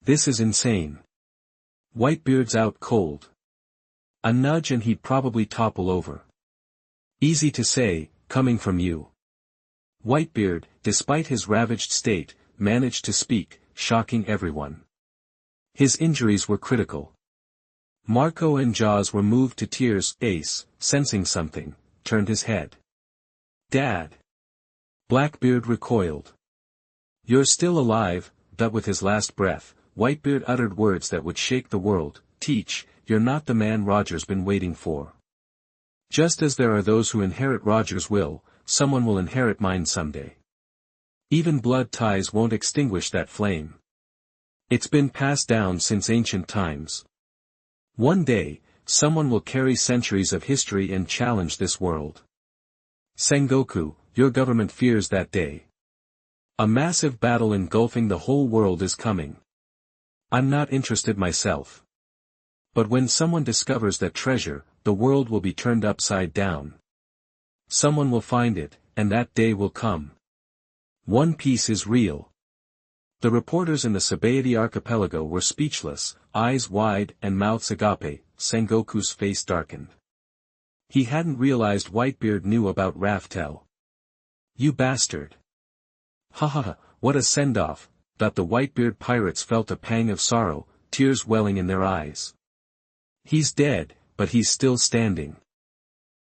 This is insane. Whitebeard's out cold. A nudge and he'd probably topple over. Easy to say, coming from you. Whitebeard, despite his ravaged state, managed to speak, shocking everyone. His injuries were critical. Marco and Jaws were moved to tears. Ace, sensing something, turned his head. Dad. Blackbeard recoiled. You're still alive, but with his last breath, Whitebeard uttered words that would shake the world. Teach, you're not the man Roger's been waiting for. Just as there are those who inherit Roger's will, someone will inherit mine someday. Even blood ties won't extinguish that flame. It's been passed down since ancient times. One day, someone will carry centuries of history and challenge this world. Sengoku, your government fears that day. A massive battle engulfing the whole world is coming. I'm not interested myself. But when someone discovers that treasure, the world will be turned upside down. Someone will find it, and that day will come. One Piece is real. The reporters in the Sabaody archipelago were speechless, eyes wide and mouths agape. Sengoku's face darkened. He hadn't realized Whitebeard knew about Raftel. You bastard. Ha ha ha, what a send-off, that the Whitebeard pirates felt a pang of sorrow, tears welling in their eyes. He's dead, but he's still standing.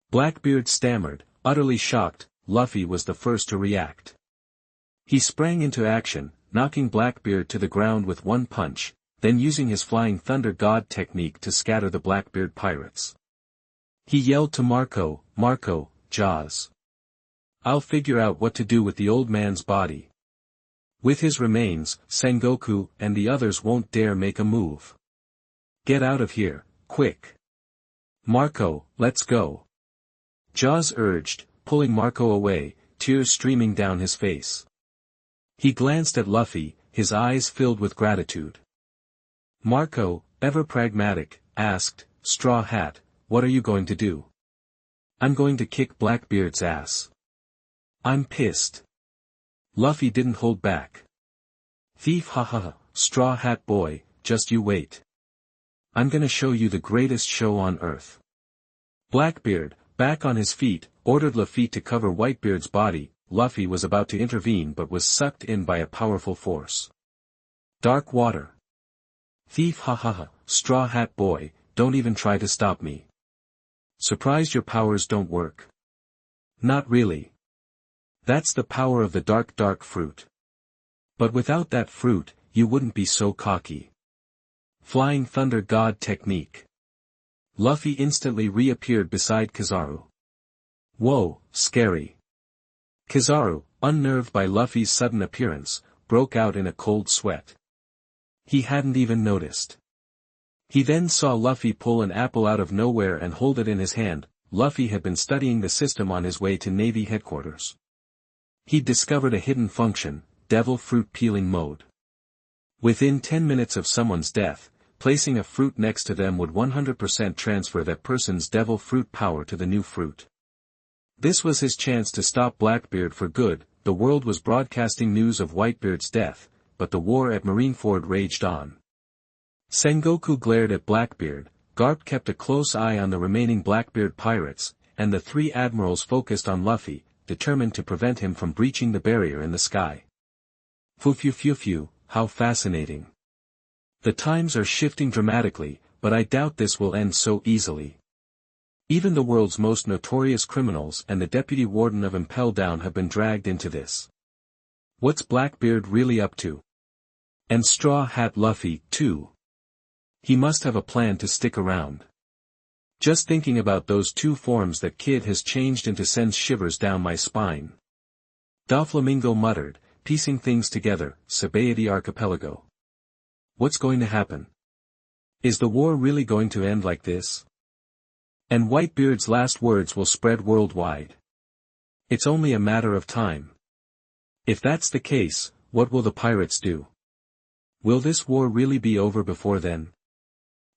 Blackbeard stammered, utterly shocked. Luffy was the first to react. He sprang into action, knocking Blackbeard to the ground with one punch, then using his Flying Thunder God technique to scatter the Blackbeard pirates. He yelled to Marco, Marco, Jaws. I'll figure out what to do with the old man's body. With his remains, Sengoku and the others won't dare make a move. Get out of here, quick. Marco, let's go. Jaws urged, pulling Marco away, tears streaming down his face. He glanced at Luffy, his eyes filled with gratitude. Marco, ever pragmatic, asked, Straw Hat, what are you going to do? I'm going to kick Blackbeard's ass. I'm pissed. Luffy didn't hold back. Thief ha ha ha, Straw Hat boy, just you wait. I'm gonna show you the greatest show on earth. Blackbeard, back on his feet, ordered Luffy to cover Whitebeard's body. Luffy was about to intervene but was sucked in by a powerful force. Dark water. Thief ha ha ha, Straw Hat boy, don't even try to stop me. Surprised your powers don't work? Not really. That's the power of the dark fruit. But without that fruit, you wouldn't be so cocky. Flying Thunder God technique. Luffy instantly reappeared beside Kizaru. Whoa, scary. Kizaru, unnerved by Luffy's sudden appearance, broke out in a cold sweat. He hadn't even noticed. He then saw Luffy pull an apple out of nowhere and hold it in his hand. Luffy had been studying the system on his way to Navy headquarters. He'd discovered a hidden function, Devil Fruit Peeling Mode. Within 10 minutes of someone's death, placing a fruit next to them would 100% transfer that person's devil fruit power to the new fruit. This was his chance to stop Blackbeard for good. The world was broadcasting news of Whitebeard's death, but the war at Marineford raged on. Sengoku glared at Blackbeard, Garp kept a close eye on the remaining Blackbeard pirates, and the three admirals focused on Luffy, determined to prevent him from breaching the barrier in the sky. Phew, how fascinating. The times are shifting dramatically, but I doubt this will end so easily. Even the world's most notorious criminals and the deputy warden of Mtlnovel have been dragged into this. What's Blackbeard really up to? And Straw Hat Luffy, too. He must have a plan to stick around. Just thinking about those two forms that kid has changed into sends shivers down my spine. Doflamingo muttered, piecing things together, Sabayati Archipelago. What's going to happen? Is the war really going to end like this? And Whitebeard's last words will spread worldwide. It's only a matter of time. If that's the case, what will the pirates do? Will this war really be over before then?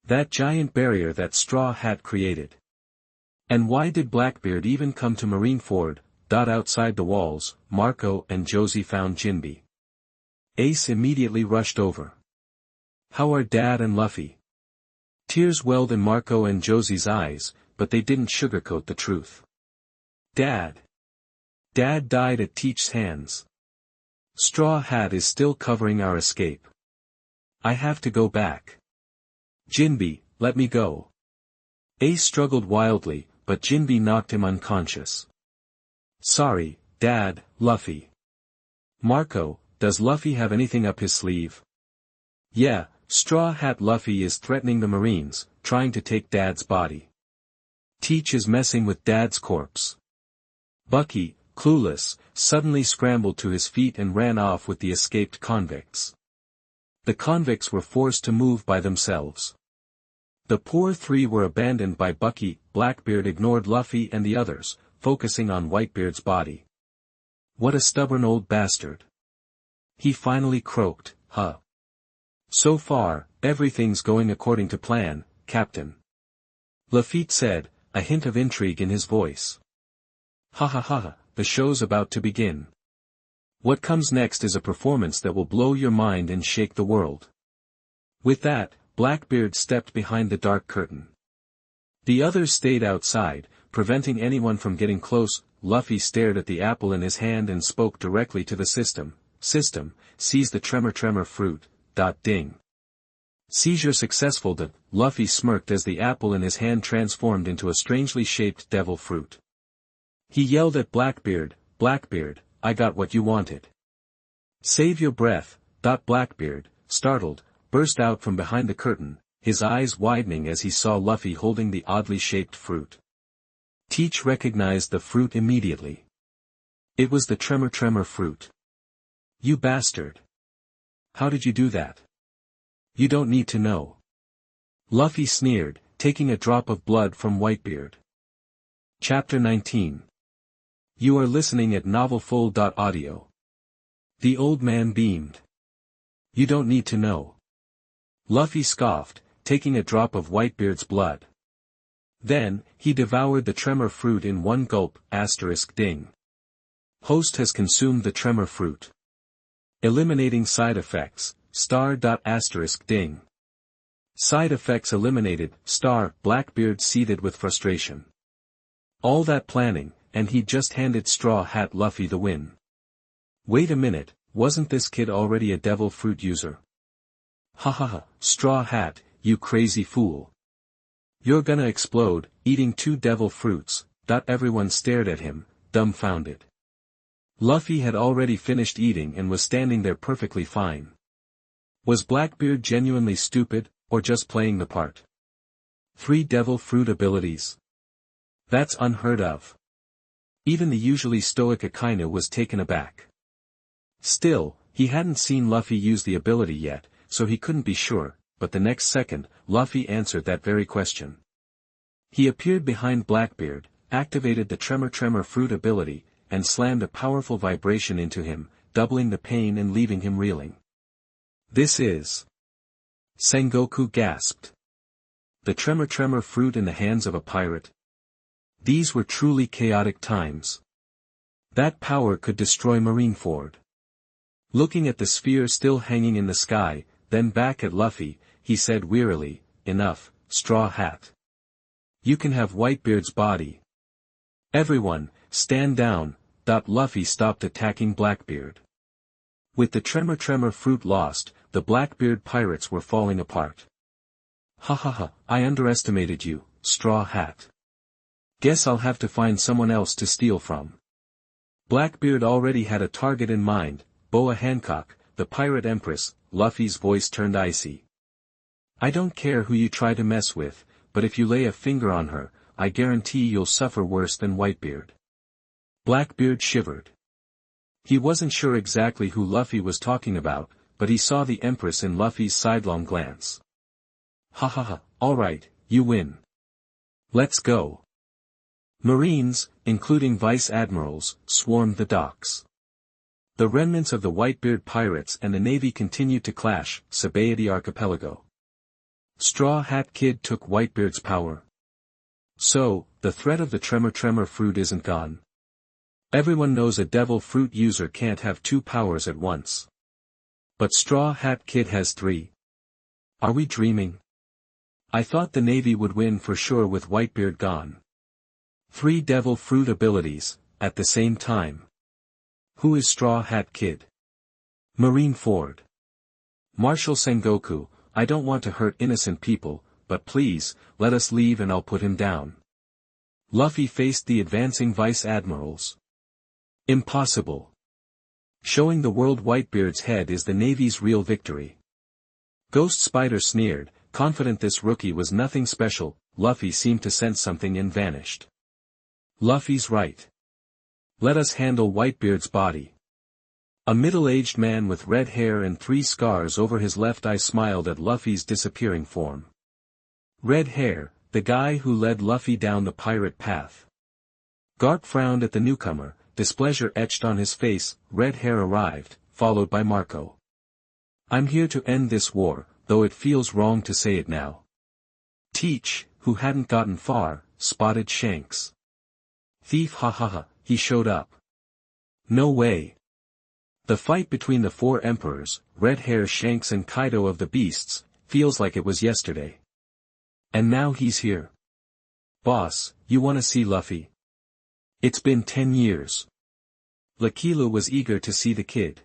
That giant barrier that Straw Hat created. And why did Blackbeard even come to Marineford? Outside the walls, Marco and Josie found Jinbe. Ace immediately rushed over. How are Dad and Luffy? Tears welled in Marco and Josie's eyes, but they didn't sugarcoat the truth. Dad died at Teach's hands. Straw Hat is still covering our escape. I have to go back. Jinbe, let me go. Ace struggled wildly, but Jinbe knocked him unconscious. Sorry, Dad, Luffy. Marco, does Luffy have anything up his sleeve? Yeah, Straw Hat Luffy is threatening the Marines, trying to take Dad's body. Teach is messing with Dad's corpse. Bucky, clueless, suddenly scrambled to his feet and ran off with the escaped convicts. The convicts were forced to move by themselves. The poor three were abandoned by Bucky. Blackbeard ignored Luffy and the others, focusing on Whitebeard's body. What a stubborn old bastard. He finally croaked, huh? So far, everything's going according to plan, Captain. Lafitte said, a hint of intrigue in his voice. Ha, the show's about to begin. What comes next is a performance that will blow your mind and shake the world. With that, Blackbeard stepped behind the dark curtain. The others stayed outside, preventing anyone from getting close. Luffy stared at the apple in his hand and spoke directly to the system. System, seize the tremor fruit. Ding. Seizure successful. Luffy smirked as the apple in his hand transformed into a strangely shaped devil fruit. He yelled at Blackbeard, Blackbeard, I got what you wanted. Save your breath. Blackbeard, startled, burst out from behind the curtain, his eyes widening as he saw Luffy holding the oddly shaped fruit. Teach recognized the fruit immediately. It was the tremor fruit. You bastard. How did you do that? You don't need to know. Luffy sneered, taking a drop of blood from Whitebeard. Chapter 19. You are listening at novelfull.audio. The old man beamed. You don't need to know. Luffy scoffed, taking a drop of Whitebeard's blood. Then, he devoured the tremor fruit in one gulp. Ding. Host has consumed the tremor fruit. Eliminating side effects. Ding. Side effects eliminated. Blackbeard seethed with frustration. All that planning, and he just handed Straw Hat Luffy the win. Wait a minute, wasn't this kid already a devil fruit user? Ha, Straw Hat, you crazy fool. You're gonna explode, eating 2 devil fruits. Everyone stared at him, dumbfounded. Luffy had already finished eating and was standing there perfectly fine. Was Blackbeard genuinely stupid, or just playing the part? 3 devil fruit abilities. That's unheard of. Even the usually stoic Akainu was taken aback. Still, he hadn't seen Luffy use the ability yet, so he couldn't be sure, but the next second, Luffy answered that very question. He appeared behind Blackbeard, activated the tremor fruit ability, and slammed a powerful vibration into him, doubling the pain and leaving him reeling. This is... Sengoku gasped. The tremor fruit in the hands of a pirate. These were truly chaotic times. That power could destroy Marineford. Looking at the sphere still hanging in the sky, then back at Luffy, he said wearily, enough, Straw Hat. You can have Whitebeard's body. Everyone, stand down. Luffy stopped attacking Blackbeard. With the tremor fruit lost, the Blackbeard pirates were falling apart. Ha ha ha, I underestimated you, Straw Hat. Guess I'll have to find someone else to steal from. Blackbeard already had a target in mind, Boa Hancock, the pirate empress. Luffy's voice turned icy. I don't care who you try to mess with, but if you lay a finger on her, I guarantee you'll suffer worse than Whitebeard. Blackbeard shivered. He wasn't sure exactly who Luffy was talking about, but he saw the empress in Luffy's sidelong glance. Ha ha ha, alright, you win. Let's go. Marines, including vice admirals, swarmed the docks. The remnants of the Whitebeard pirates and the navy continued to clash. Sabaody Archipelago. Straw Hat Kid took Whitebeard's power. So, the threat of the tremor fruit isn't gone. Everyone knows a devil fruit user can't have two powers at once. But Straw Hat Kid has three. Are we dreaming? I thought the navy would win for sure with Whitebeard gone. Three devil fruit abilities, at the same time. Who is Straw Hat Kid? Marine Ford. Marshal Sengoku, I don't want to hurt innocent people, but please, let us leave and I'll put him down. Luffy faced the advancing vice admirals. Impossible. Showing the world Whitebeard's head is the navy's real victory. Ghost Spider sneered, confident this rookie was nothing special. Luffy seemed to sense something and vanished. Luffy's right. Let us handle Whitebeard's body. A middle-aged man with red hair and 3 scars over his left eye smiled at Luffy's disappearing form. Red hair, the guy who led Luffy down the pirate path. Garp frowned at the newcomer, displeasure etched on his face. Red hair arrived, followed by Marco. I'm here to end this war, though it feels wrong to say it now. Teach, who hadn't gotten far, spotted Shanks. Thief, ha ha ha, he showed up. No way. The fight between the 4 emperors, Red Hair, Shanks and Kaido of the Beasts, feels like it was yesterday. And now he's here. Boss, you wanna see Luffy? It's been 10 years. L'Aquila was eager to see the kid.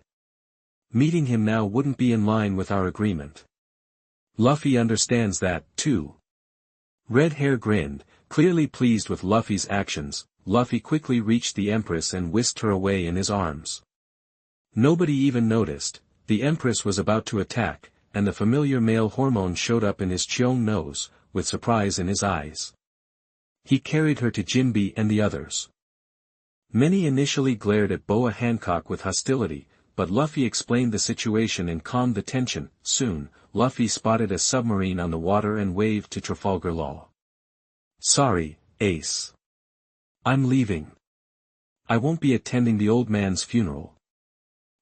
Meeting him now wouldn't be in line with our agreement. Luffy understands that, too. Red Hair grinned, clearly pleased with Luffy's actions. Luffy quickly reached the Empress and whisked her away in his arms. Nobody even noticed. The Empress was about to attack, and the familiar male hormone showed up in his Cheong nose, with surprise in his eyes. He carried her to Jinbe and the others. Many initially glared at Boa Hancock with hostility, but Luffy explained the situation and calmed the tension. Soon, Luffy spotted a submarine on the water and waved to Trafalgar Law. Sorry, Ace. I'm leaving. I won't be attending the old man's funeral.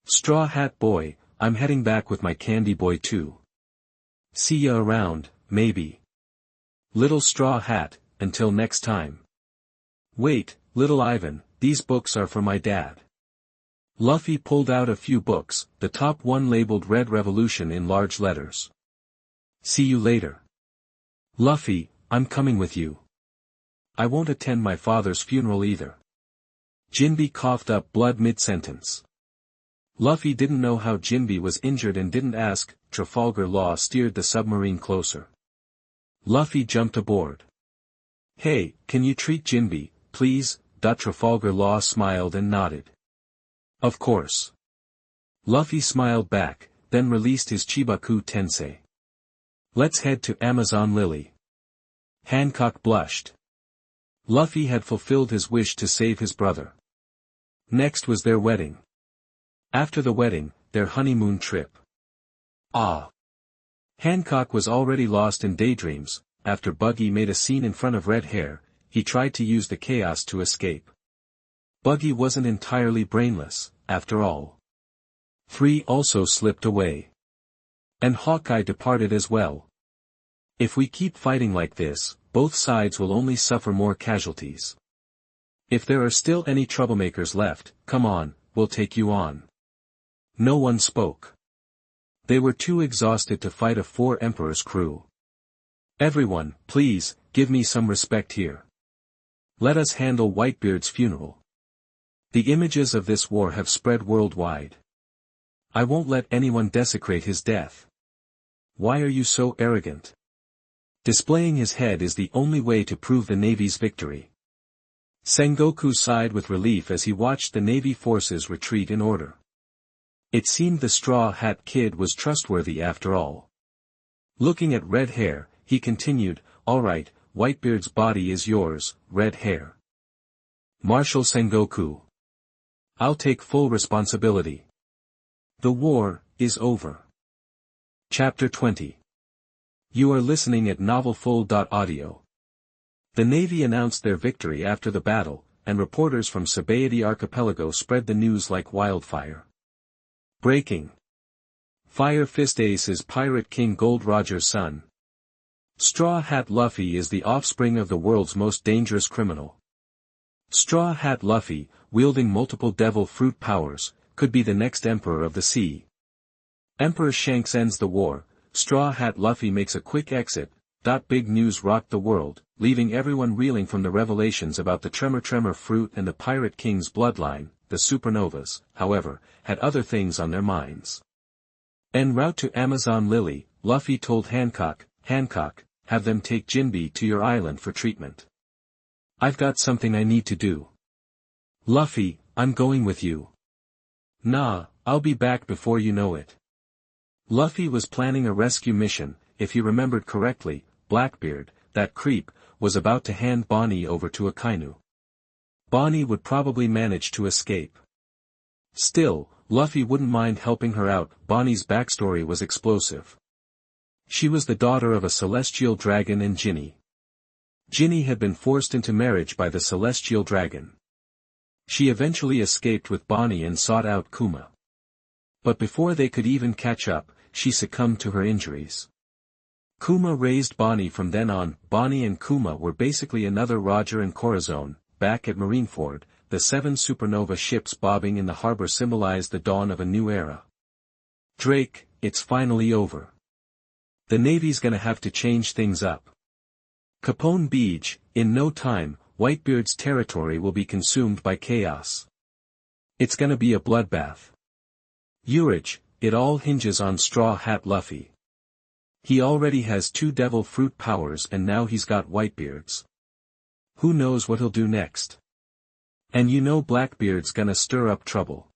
Straw Hat Boy, I'm heading back with my candy boy too. See ya around, maybe. Little Straw Hat, until next time. Wait, little Ivan, these books are for my dad. Luffy pulled out a few books, the top one labeled Red Revolution in large letters. See you later. Luffy, I'm coming with you. I won't attend my father's funeral either. Jinbe coughed up blood mid-sentence. Luffy didn't know how Jinbe was injured and didn't ask. Trafalgar Law steered the submarine closer. Luffy jumped aboard. Hey, can you treat Jinbe, please? Trafalgar Law smiled and nodded. Of course. Luffy smiled back, then released his Chibaku Tensei. Let's head to Amazon Lily. Hancock blushed. Luffy had fulfilled his wish to save his brother. Next was their wedding. After the wedding, their honeymoon trip. Hancock was already lost in daydreams. After Buggy made a scene in front of Red Hair, he tried to use the chaos to escape. Buggy wasn't entirely brainless, after all. 3 also slipped away. And Hawkeye departed as well. If we keep fighting like this, both sides will only suffer more casualties. If there are still any troublemakers left, come on, we'll take you on. No one spoke. They were too exhausted to fight a 4 emperors crew. Everyone, please, give me some respect here. Let us handle Whitebeard's funeral. The images of this war have spread worldwide. I won't let anyone desecrate his death. Why are you so arrogant? Displaying his head is the only way to prove the Navy's victory. Sengoku sighed with relief as he watched the Navy forces retreat in order. It seemed the Straw Hat Kid was trustworthy after all. Looking at Red Hair, he continued, "All right, Whitebeard's body is yours, Red Hair. Marshal Sengoku. I'll take full responsibility. The war is over." Chapter 20. You are listening at novelfull.audio. The Navy announced their victory after the battle, and reporters from Sabaody Archipelago spread the news like wildfire. Breaking. Fire Fist Ace is Pirate King Gold Roger's son. Straw Hat Luffy is the offspring of the world's most dangerous criminal. Straw Hat Luffy, wielding multiple devil fruit powers, could be the next Emperor of the Sea. Emperor Shanks ends the war. Straw Hat Luffy makes a quick exit. Big news rocked the world, leaving everyone reeling from the revelations about the Tremor fruit and the Pirate King's bloodline. The supernovas, however, had other things on their minds. En route to Amazon Lily, Luffy told Hancock, have them take Jinbe to your island for treatment. I've got something I need to do. Luffy, I'm going with you. Nah, I'll be back before you know it. Luffy was planning a rescue mission. If he remembered correctly, Blackbeard, that creep, was about to hand Bonnie over to Akainu. Bonnie would probably manage to escape. Still, Luffy wouldn't mind helping her out. Bonnie's backstory was explosive. She was the daughter of a celestial dragon and Ginny. Ginny had been forced into marriage by the celestial dragon. She eventually escaped with Bonnie and sought out Kuma. But before they could even catch up, she succumbed to her injuries. Kuma raised Bonnie from then on. Bonnie and Kuma were basically another Roger and Corazon. Back at Marineford, the 7 supernova ships bobbing in the harbor symbolized the dawn of a new era. Drake, it's finally over. The Navy's gonna have to change things up. Capone Beach, in no time, Whitebeard's territory will be consumed by chaos. It's gonna be a bloodbath. Urich, it all hinges on Straw Hat Luffy. He already has 2 devil fruit powers and now he's got Whitebeard's. Who knows what he'll do next? And you know Blackbeard's gonna stir up trouble.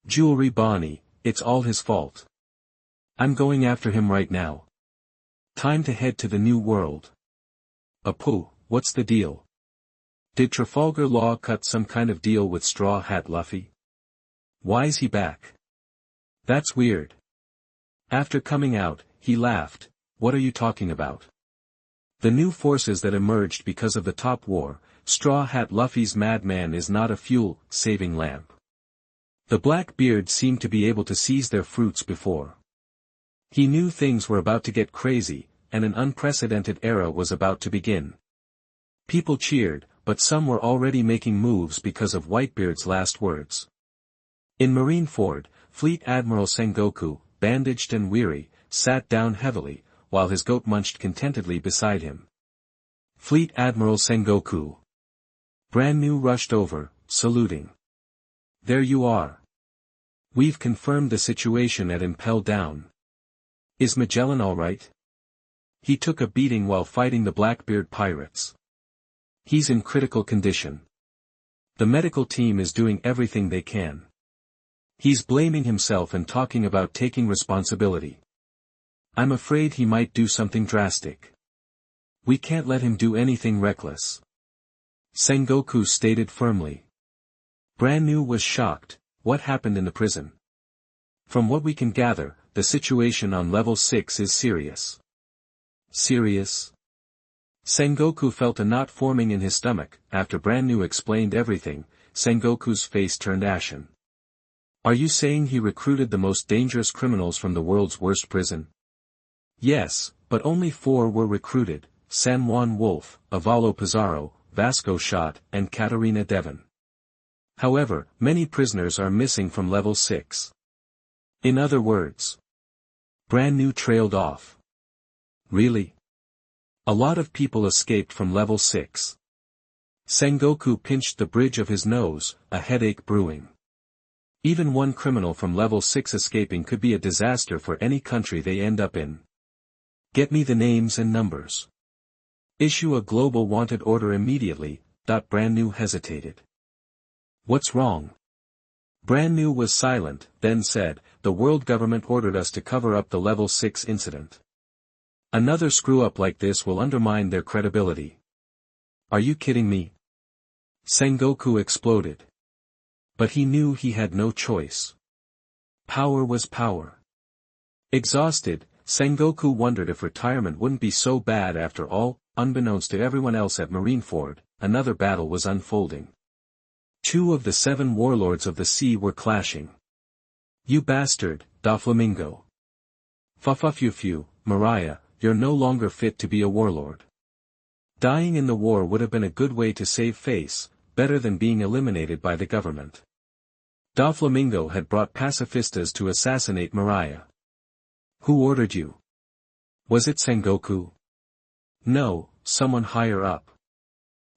Jewelry Bonnie, it's all his fault. I'm going after him right now. Time to head to the new world. Apu, what's the deal? Did Trafalgar Law cut some kind of deal with Straw Hat Luffy? Why's he back? That's weird. After coming out, he laughed. What are you talking about? The new forces that emerged because of the Top War. Straw Hat Luffy's madman is not a fuel-saving lamp. The Blackbeard seemed to be able to seize their fruits before. He knew things were about to get crazy, and an unprecedented era was about to begin. People cheered, but some were already making moves because of Whitebeard's last words. In Marineford, Fleet Admiral Sengoku, bandaged and weary, sat down heavily, while his goat munched contentedly beside him. Fleet Admiral Sengoku. Brand New rushed over, saluting. There you are. We've confirmed the situation at Impel Down. Is Magellan alright? He took a beating while fighting the Blackbeard pirates. He's in critical condition. The medical team is doing everything they can. He's blaming himself and talking about taking responsibility. I'm afraid he might do something drastic. We can't let him do anything reckless. Sengoku stated firmly. Brand New was shocked. What happened in the prison? From what we can gather, the situation on level 6 is serious. Serious? Sengoku felt a knot forming in his stomach. After Brand New explained everything, Sengoku's face turned ashen. Are you saying he recruited the most dangerous criminals from the world's worst prison? Yes, but only 4 were recruited: San Juan Wolf, Avalo Pizarro, Vasco Shot, and Katarina Devon. However, many prisoners are missing from level 6. In other words, Brand New trailed off. Really? A lot of people escaped from level 6. Sengoku pinched the bridge of his nose, a headache brewing. Even one criminal from level 6 escaping could be a disaster for any country they end up in. Get me the names and numbers. Issue a global wanted order immediately. Brand New hesitated. What's wrong? Brand New was silent, then said, the world government ordered us to cover up the level 6 incident. Another screw-up like this will undermine their credibility. Are you kidding me? Sengoku exploded. But he knew he had no choice. Power was power. Exhausted, Sengoku wondered if retirement wouldn't be so bad after all. Unbeknownst to everyone else at Marineford, another battle was unfolding. 2 of the 7 warlords of the sea were clashing. You bastard, Doflamingo. Fufufufu, Mariah, you're no longer fit to be a warlord. Dying in the war would have been a good way to save face, better than being eliminated by the government. Doflamingo had brought pacifistas to assassinate Mariah. Who ordered you? Was it Sengoku? No, someone higher up.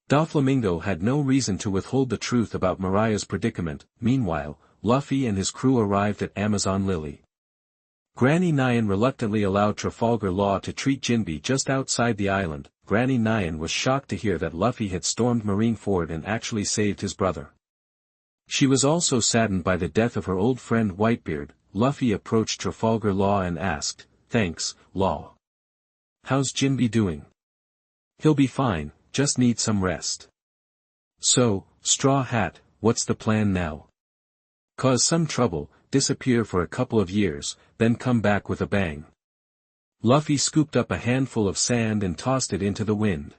Doflamingo had no reason to withhold the truth about Mariah's predicament. Meanwhile, Luffy and his crew arrived at Amazon Lily. Granny Nyan reluctantly allowed Trafalgar Law to treat Jinbe just outside the island. Granny Nyan was shocked to hear that Luffy had stormed Marineford and actually saved his brother. She was also saddened by the death of her old friend Whitebeard. Luffy approached Trafalgar Law and asked, "Thanks, Law. How's Jinbe doing?" "He'll be fine, just need some rest." "So, Straw Hat, what's the plan now?" "Cause some trouble, disappear for a couple of years, then come back with a bang." Luffy scooped up a handful of sand and tossed it into the wind.